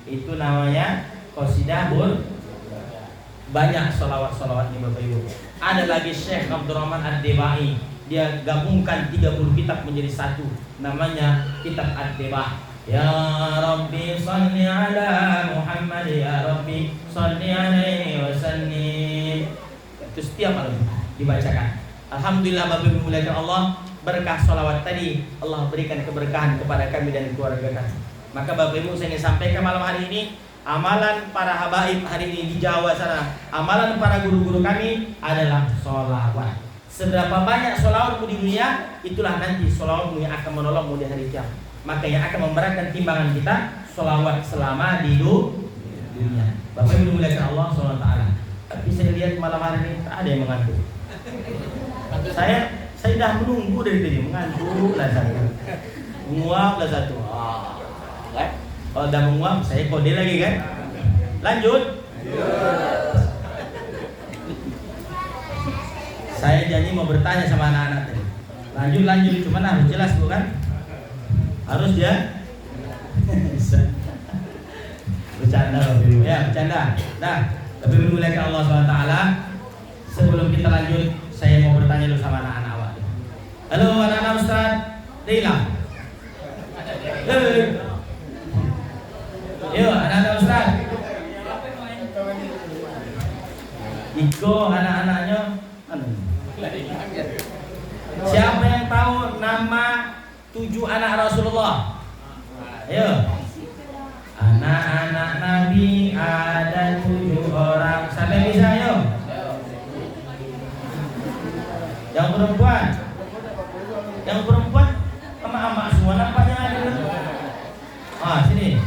S1: Itu namanya qasidah banyak sholawat-sholawat ini Bapak Ibu. Ada lagi Syekh Abdurrahman Ad-Debai. Dia gabungkan 30 kitab menjadi satu. Namanya kitab Ad-Deba. Ya Rabbi salli ala Muhammad, ya Rabbi salli alaihi wasallim. Itu setiap malam dibacakan. Alhamdulillah Bapak Ibu muliakan Allah, berkah sholawat tadi Allah berikan keberkahan kepada kami dan keluarga kami. Maka Bapak Ibu saya ingin sampaikan malam hari ini, amalan para habaib hari ini di Jawa sana, amalan para guru-guru kami adalah sholawat. Seberapa banyak sholawatmu di dunia, itulah nanti sholawatmu yang akan menolongmu di hari kiamat. Maka yang akan memberatkan timbangan kita, sholawat selama di dunia. Bapak Ibu dimuliakan Allah SWT. Tapi saya lihat malam hari ini tak ada yang mengantuk. Saya dah menunggu dari tadi, mengantuk lah satu, menguap lah satu. Kalau udah menguap, saya kode lagi kan? Lanjut. Saya janji mau bertanya sama anak-anak tadi. Lanjut, cuman harus jelas bukan? Harus ya? Bercanda ya, bercanda. Nah, tapi dimuliakan Allah SWT. Sebelum kita lanjut, saya mau bertanya dulu sama anak-anak awak. Halo anak-anak Ustaz Rila. Yuk anak-anak Ustaz. Iko anak-anaknya. Siapa yang tahu nama 7 anak Rasulullah? Ayo. Anak-anak Nabi ada 7 orang. Siapa yang bisa ayo? Yang perempuan. Yang perempuan emak-emak semua nampaknya ada. Sini.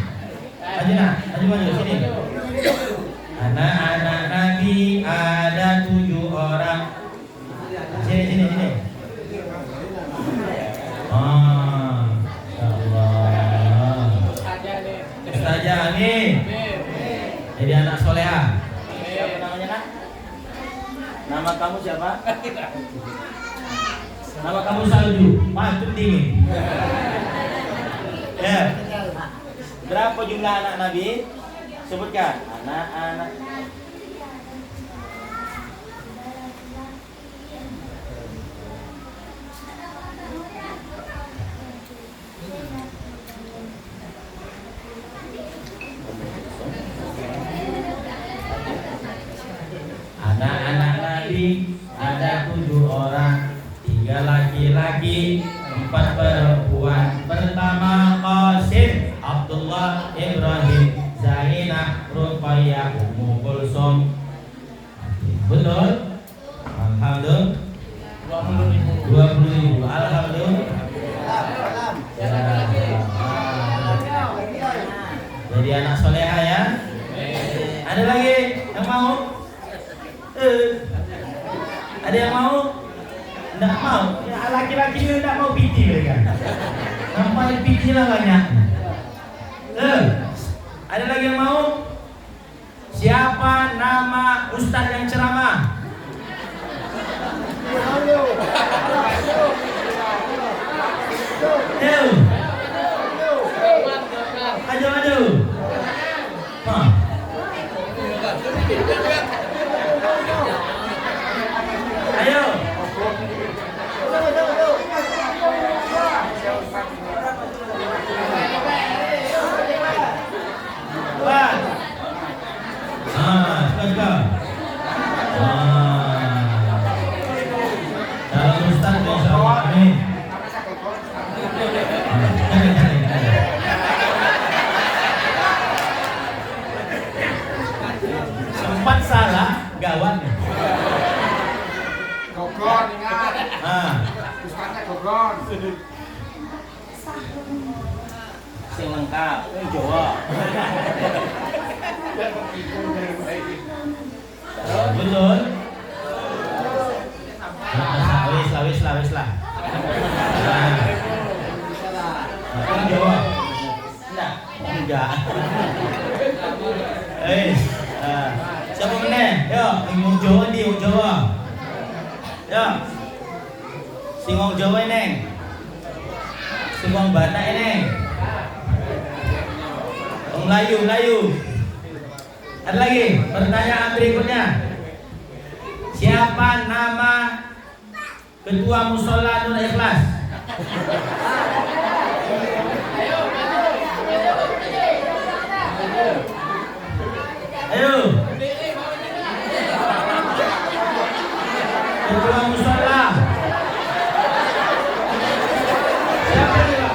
S1: Maju sini. Anak-anak Nabi ada 7 orang. Sini. Jadi anak soleha. Siapa namanya nak? Nama kamu siapa? Nama kamu Salju. Patut dingin. Ya. Berapa jumlah anak Nabi? Sebutkan. Anak-anak. Anak-anak Nabi ada 7 orang, 3 laki-laki, 4 perempuan. Pertama Qasim, Abdullah, Ibrahim, Zainah, Ruqayyah, Ummu Kulsum. Betul? Alhamdulillah. 20.000. Alhamdulillah. Jadi anak soleha ya. Ada lagi yang mau? Ada yang mau? Tidak mau. Ya, laki-laki ini tidak mau piti mereka. Nampak piti lah banyak. Ada lagi yang mau? Siapa nama ustaz yang ceramah? Maju. Ayo. Dalam ustaz insyaallah amin. Sempat salah gawat.
S3: Gogon ingat. Ustaznya Gogon.
S1: Sing lengkap, Jawa. Betul. Wis lah. Jawa. Enggak. Siapa meneh? Yo, ngomong Jawa di Jawa. Yo. Sing ngomong Jawa neng. Sing ngomong Batak neng. Melayu. Ada lagi pertanyaan berikutnya. Siapa nama ketua musola Nur Ikhlas? Ayo. Ketua musola. Siapa dia?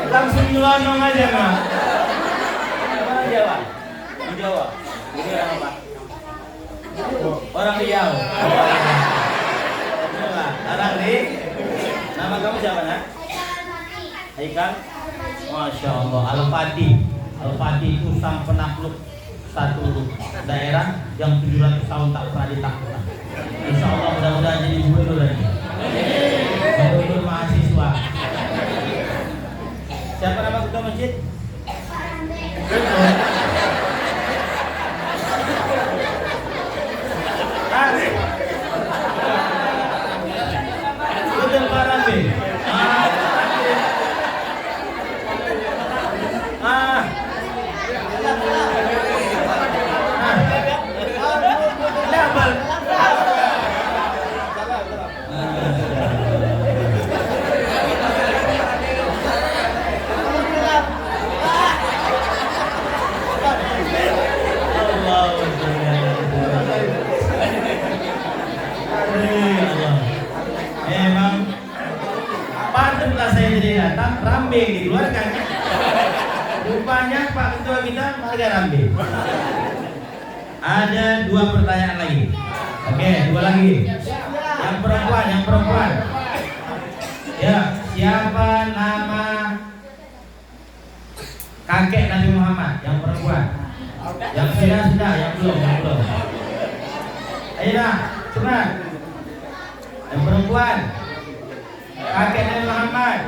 S1: Langsung nyelonong aja Mak. Orang Jawa. Ini orang apa? Orang Riau. Orang Riau. Nama kamu siapa nak? Haikal. Masya Allah. Al-Fatih itu sang penakluk satu daerah yang 700 tahun tak pernah ditaklukkan. Insya Allah mudah-mudahan jadi gubernur lagi. Gubernur mahasiswa. Siapa nama ketua masjid? Betul Pak Rambi. Rambe yang dikeluarkan. Rupanya Pak Ketua kita marga Rambe. Ada 2 pertanyaan lagi. Oke, 2 lagi. Yang perempuan. Ya, siapa nama
S2: Ayo, cepat. Yang perempuan. Kakek Nabi Muhammad.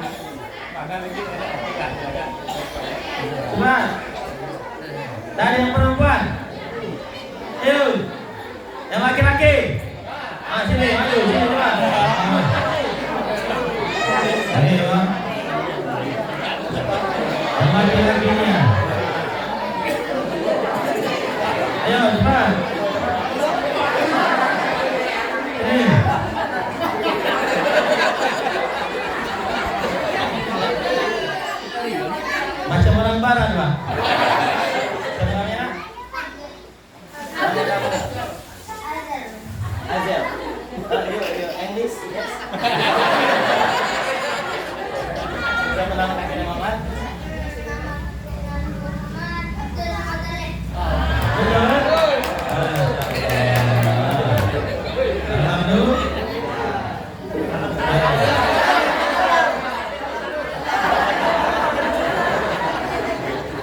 S2: Cepat. Dan yang perempuan. Ayo. Yang laki-laki. Sini, maju, sini cepat. Ayo. Yang laki-lakinya. Ayo, cepat. Macam orang barat, Pak. Sebenarnya Azel. English, yes. Siapa nama kakeknya Muhammad?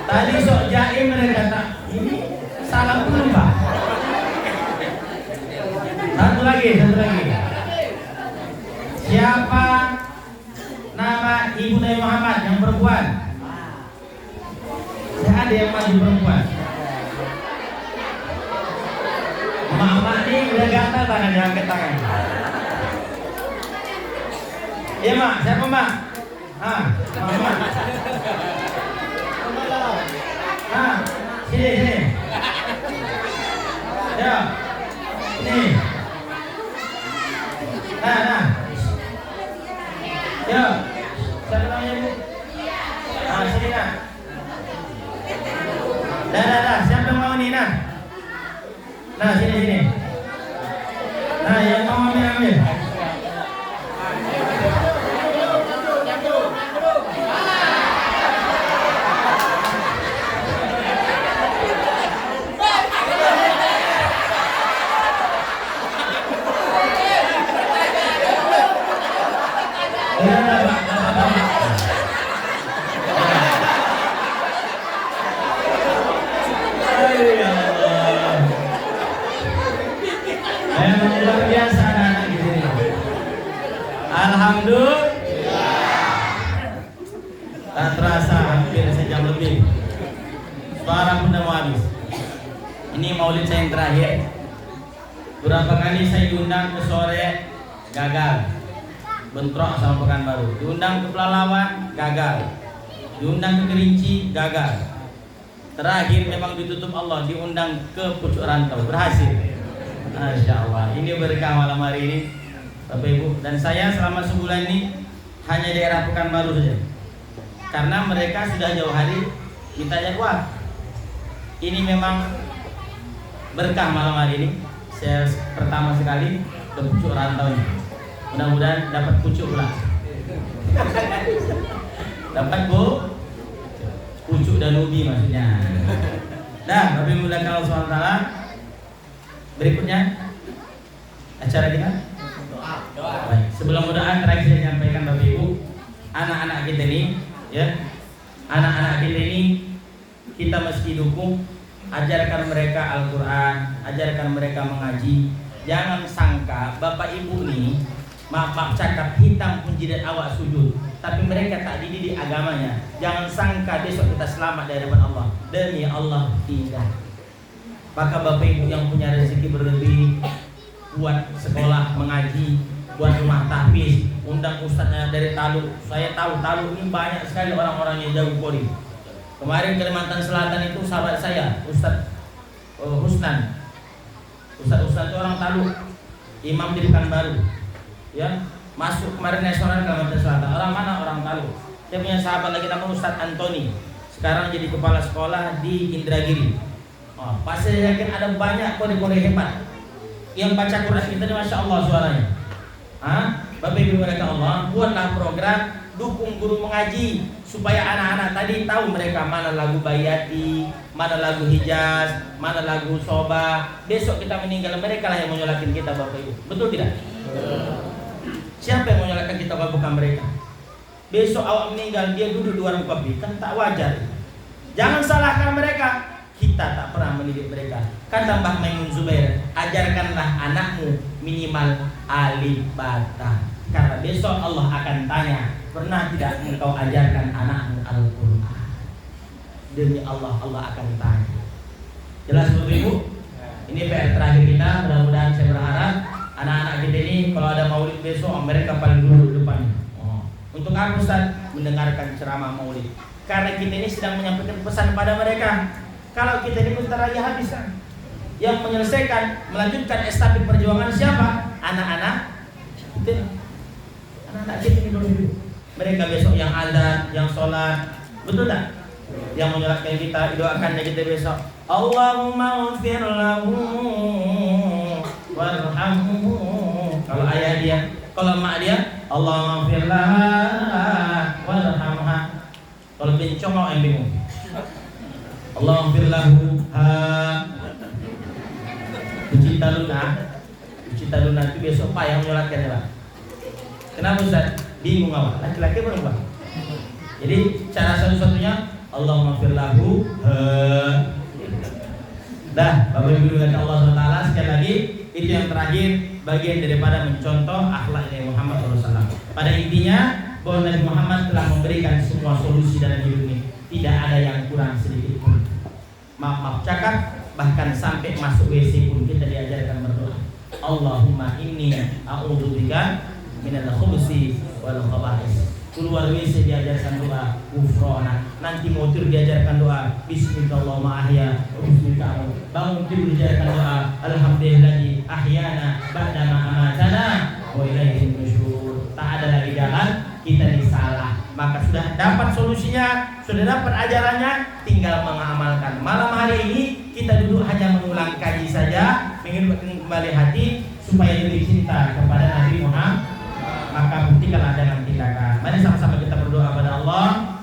S2: Tadi sok jaim mereka kata, ini salah pun Pak. Satu lagi. Siapa nama ibu Nabi Muhammad yang perempuan? Saya ada yang maju perempuan. Mama ini udah gatal tangan, diangkat tangan. Iya Mak, siapa Mak? Mama. Sini. Ya. Ini. Nah. Ya. Siapa namanya Bu? Sini nah. Dah. Siapa yang mau ni nah? Nah, sini. Nah, yang mau ambil. Luar biasa anak gitu. Alhamdulillah. Tak terasa hampir sejam lebih. Suara pun dah mau habis. Ini maulid saya yang terakhir. Berapa kali saya diundang ke sore, gagal. Bentrok sama Pekanbaru. Diundang ke Pelalawan, gagal. Diundang ke Kerinci, gagal. Terakhir memang ditutup Allah, diundang ke Pucuk Rantau, berhasil. Masya Allah, ini berkah malam hari ini Bapak Ibu. Dan saya selama sebulan ini hanya daerah Pekanbaru saja, karena mereka sudah jauh hari minta jadwal. Ini memang berkah malam hari ini. Saya pertama sekali ke Pucuk Rantau ini. Mudah-mudahan dapat pucuk pula. Dapat pucuk dan ubi maksudnya. Nah, Bapak Ibu dan Allah SWT, berikutnya acara kita doa. Baik. Sebelum doa, terakhir saya sampaikan Bapak Ibu, anak-anak kita ini, ya, anak-anak kita ini kita mesti dukung, ajarkan mereka Al-Quran, ajarkan mereka mengaji. Jangan sangka Bapak Ibu nih, maaf cakap, hitam pun jidat awak sujud, tapi mereka tak dididik agamanya. Jangan sangka besok kita selamat dari hadapan Allah. Demi Allah tidak. Maka Bapak Ibu yang punya rezeki berlebih, buat sekolah mengaji, buat rumah tahfiz, undang ustadznya dari Taluk. Saya tahu Taluk ini banyak sekali orang-orang yang jago Qori. Kemarin Kalimantan Selatan itu sahabat saya, Ustadz Husnan. Ustadz itu orang Taluk, imam di Pekanbaru. Ya, masuk kemarin nasional Kalimantan Selatan. Orang mana? Orang Taluk. Saya punya sahabat lagi namanya Ustadz Antoni. Sekarang jadi kepala sekolah di Indragiri. Pasti saya yakin ada banyak kode-kode hebat yang baca Quran kita, Masya Allah suaranya. Bapak Ibu mereka Allah, buatlah program dukung guru mengaji supaya anak-anak tadi tahu mereka mana lagu Bayati, mana lagu Hijaz, mana lagu Soba. Besok kita meninggal, mereka lah yang menyolakin kita Bapak Ibu. Betul tidak? Siapa yang menyolakan kita kalau bukan mereka? Besok awak meninggal, dia duduk di warung kopi, kan tak wajar. Jangan salahkan mereka. kita tak pernah mendidik mereka. Kata Mbah Maimun Zubair, ajarkanlah anakmu minimal alif bata. Karena besok Allah akan tanya, pernah tidak engkau ajarkan anakmu Al-Quran? Demi Allah, Allah akan tanya. Jelas Bapak Ibu? Ini PR terakhir kita. Mudah-mudahan saya berharap anak-anak kita ini kalau ada maulid besok mereka paling dulu depan. Untuk apa Ustaz? Mendengarkan ceramah maulid. Karena kita ini sedang menyampaikan pesan pada mereka. Kalau kita ini bentar lagi habis kan? Yang menyelesaikan, melanjutkan estafet perjuangan siapa? Anak-anak kita. Anak-anak kita ini dulu. Mereka besok yang azan, yang sholat, betul tak? Yang menyolatkan kita, doakannya kita besok. Allahumma ghfir lahu warhamhu. Kalau ayah dia, kalau mak dia, Allahumma ghfir laha warhamha. Kalau bencong yang bingung. Allahumma ghfir lahu Ucita Luna itu besok Pak yang menyolatkan ya Pak. Kenapa Ustaz? Bingung apa? Laki-laki perempuan. Jadi cara satu-satunya Allahumma ghfir lahu. Dah, Bapak Ibu dan Allah SWT, sekali lagi itu yang terakhir bagian daripada mencontoh akhlak Nabi Muhammad SAW. Pada intinya bahwa Nabi Muhammad telah memberikan semua solusi dalam hidup ini. Tidak ada yang kurang sedikit pun. Maaf cakap, bahkan sampai masuk WC pun kita diajarkan berdoa. Allahumma inni a'udzubika minal khubusi wal khaba'is. Keluar WC diajarkan doa ghufrana. Nanti mau tidur diajarkan doa bismillahirrahmanirrahim ahya bismillah. Bangun tidur diajarkan doa alhamdulillahi ahyana ba'dama amatana wa ilaihin nusyur. Tak ada lagi jalan, kita ini salah. Maka sudah dapat solusinya, sudah dapat ajarannya, tinggal mengamalkan. Malam hari ini kita duduk hanya mengulang kaji saja, menghidupkan kembali hati supaya lebih cinta kepada Nabi Muhammad. Maka buktikanlah dengan tindakan. Mari sama-sama kita berdoa pada Allah.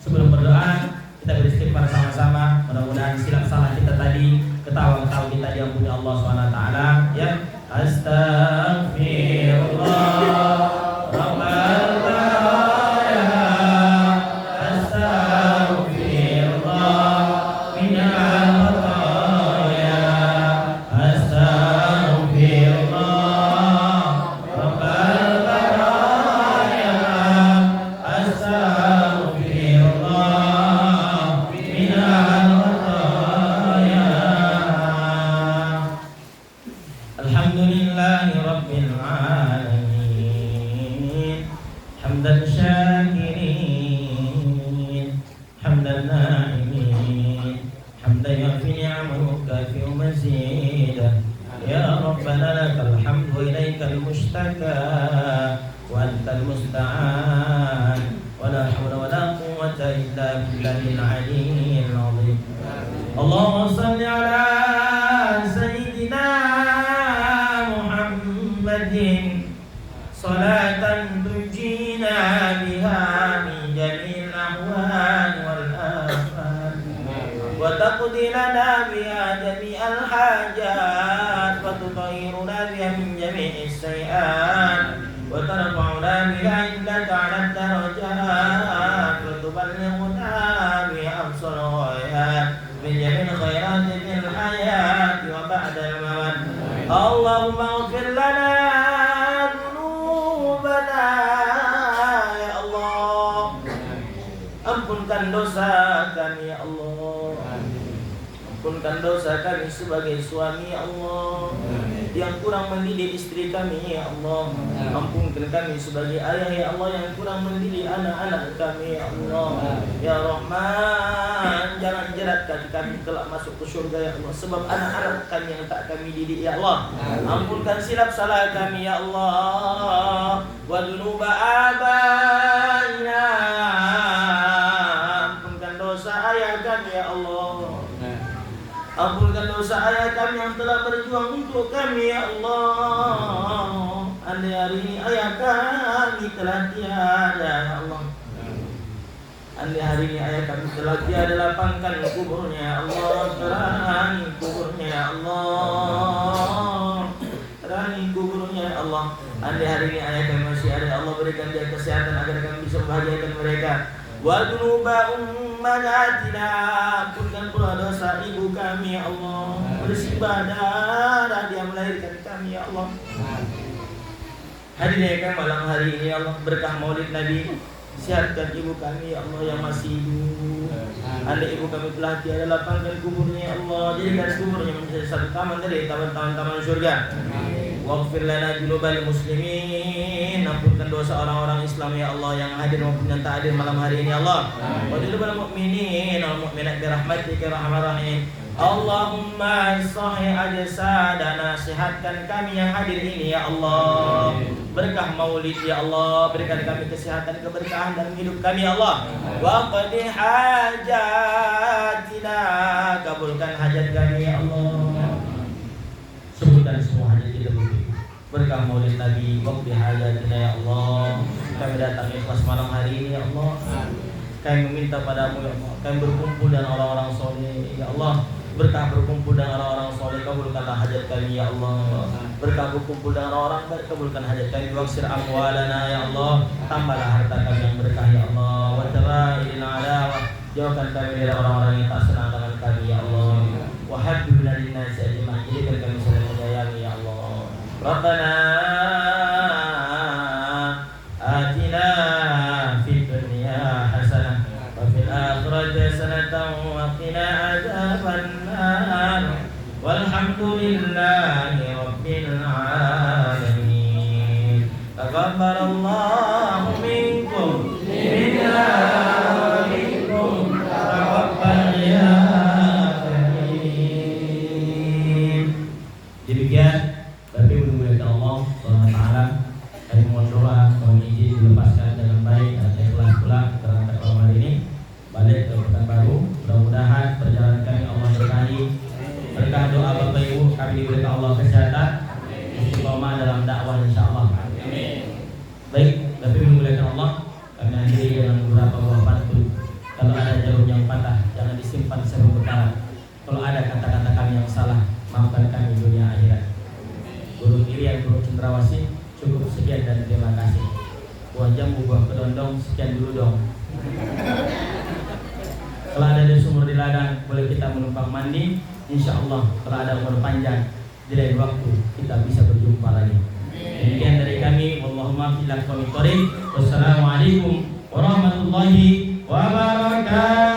S2: Sebelum berdoa, kita beristighfar sama-sama. Mudah-mudahan silap salah kita tadi, ketawa-ketawa kita diampuni Allah SWT. Ya, Astaghfirullah. Allahumma salli ala Sayyidina Muhammadin salatan tujina biha min jami'il ahwal wal afat wa taqdi lana biha jami'al hajat wa tutahhiruna biha min jami'is sayi'at wa tarfa'una biha indaka 'ala darajat wa tuballighuna biha aqsal ghayat من جميع الخيرات في الحياة وبعد الموت. اللهم اغفر لنا ذنوبنا ya Allah. Ampunkan dosa kami ya Allah. Ampunkan dosa kami sebagai suami ya Allah, yang kurang mendidik istri kami ya Allah. Ampunkan kami sebagai ayah ya Allah, yang kurang mendidik anak-anak kami ya Allah. Ya Rahman, jangan jerat kaki kami kelak masuk ke surga ya Allah, sebab anak-anak kami yang tak kami didik ya Allah. Ampunkan silap salah kami ya Allah. Wa dunuba abaina, ampunkan dosa ayah kami ya Allah. Ampunkan dosa ayah kami yang telah berjuang untuk kami ya Allah. Andai hari ini ayah kami telah tiada ya Allah. Andai hari ini ayah kami telah tiada, lapangkan kuburnya ya Allah. Terangi kuburnya ya Allah. Terangi kuburnya ya Allah. Andai hari ini ayah kami masih ada ya Allah, berikan dia kesehatan agar kami bisa membahagiakan mereka. wa dunuba ummahatina, ampunkan pula dosa ibu kami ya Allah, bersih badan dia melahirkan kami ya Allah. Hadirkan malam hari ini ya Allah, berkah Maulid Nabi, sehatkan ibu kami ya Allah yang masih hidup. Andai ibu kami telah tiada, lapangkan kuburnya ya Allah, jadikan kuburnya menjadi satu taman dari taman-taman surga. Waghfir lana dzunubal muslimin, ampunkan dosa orang-orang Islam ya Allah yang hadir maupun yang tak hadir malam hari ini ya Allah. Wa dzunubal mu'minin wal mu'minat bi rahmatika arhamar rahim. Allahumma sahih ajsadana, sehatkan kami yang hadir ini ya Allah. Berkah Maulid ya Allah, berikan kami kesehatan, keberkahan dalam hidup kami ya Allah. Wa qadi hajatina, kabulkan hajat kami ya Allah. Sebutkan semua hajat kita berkah Maulid Nabi, waqdi hajatina ya Allah. Kami datang ikhlas malam hari ini ya Allah. Kami meminta padamu ya Allah, kami berkumpul dengan orang-orang soleh ya Allah. Berkah berkumpul dengan orang-orang soleh, kabulkanlah hajat kami ya Allah. Berkah berkumpul dengan orang baik, kabulkan hajat kami. Waksir amwalana ya Allah, tambahlah harta kami yang berkah ya Allah. Wa tabailina alawah, jauhkan kami dari orang-orang yang tak senang dengan kami ya Allah. Wa habibna linnasi ajma'in, jadikan kami saling menyayangi ya Allah. Rabbana atina fid dunya hasanah wa fil akhirati hasanatan wa qina adzaban nar. Walhamdulillahi rabbil alamin. Taqabbalallahu minkum minna wa minkum taqabbal ya karim. Demikian Bapak Ibu dimuliakan Allah Subhanahu wa taala, kami mohon doa, mohon izin dilepaskan dengan baik dan ikhlas pula berangkat malam hari ini balik ke Pekanbaru. Mudah-mudahan perjalanan kami Allah berkahi. Berkah doa Bapak Ibu kami diberikan Allah kesehatan, istiqomah dalam dakwah insyaallah. Amin. Baik, Bapak Ibu dimuliakan Allah, kami akhiri dengan beberapa buah pantun. Kalau ada jarum yang patah jangan disimpan sebentar. Kalau ada kata-kata kami yang salah, maafkan kami dunia akhirat. Guru Irian, Guru Cendrawasih, cukup sekian dan terima kasih. Buah jambu, buah kedondong, sekian dulu dong. Kalau ada di sumur di ladang, boleh kita menumpang mandi. Insya Allah kalau ada umur panjang, di lain waktu kita bisa berjumpa lagi. Demikian dari kami. Wallahumma fillah. Wassalamualaikum warahmatullahi wabarakatuh.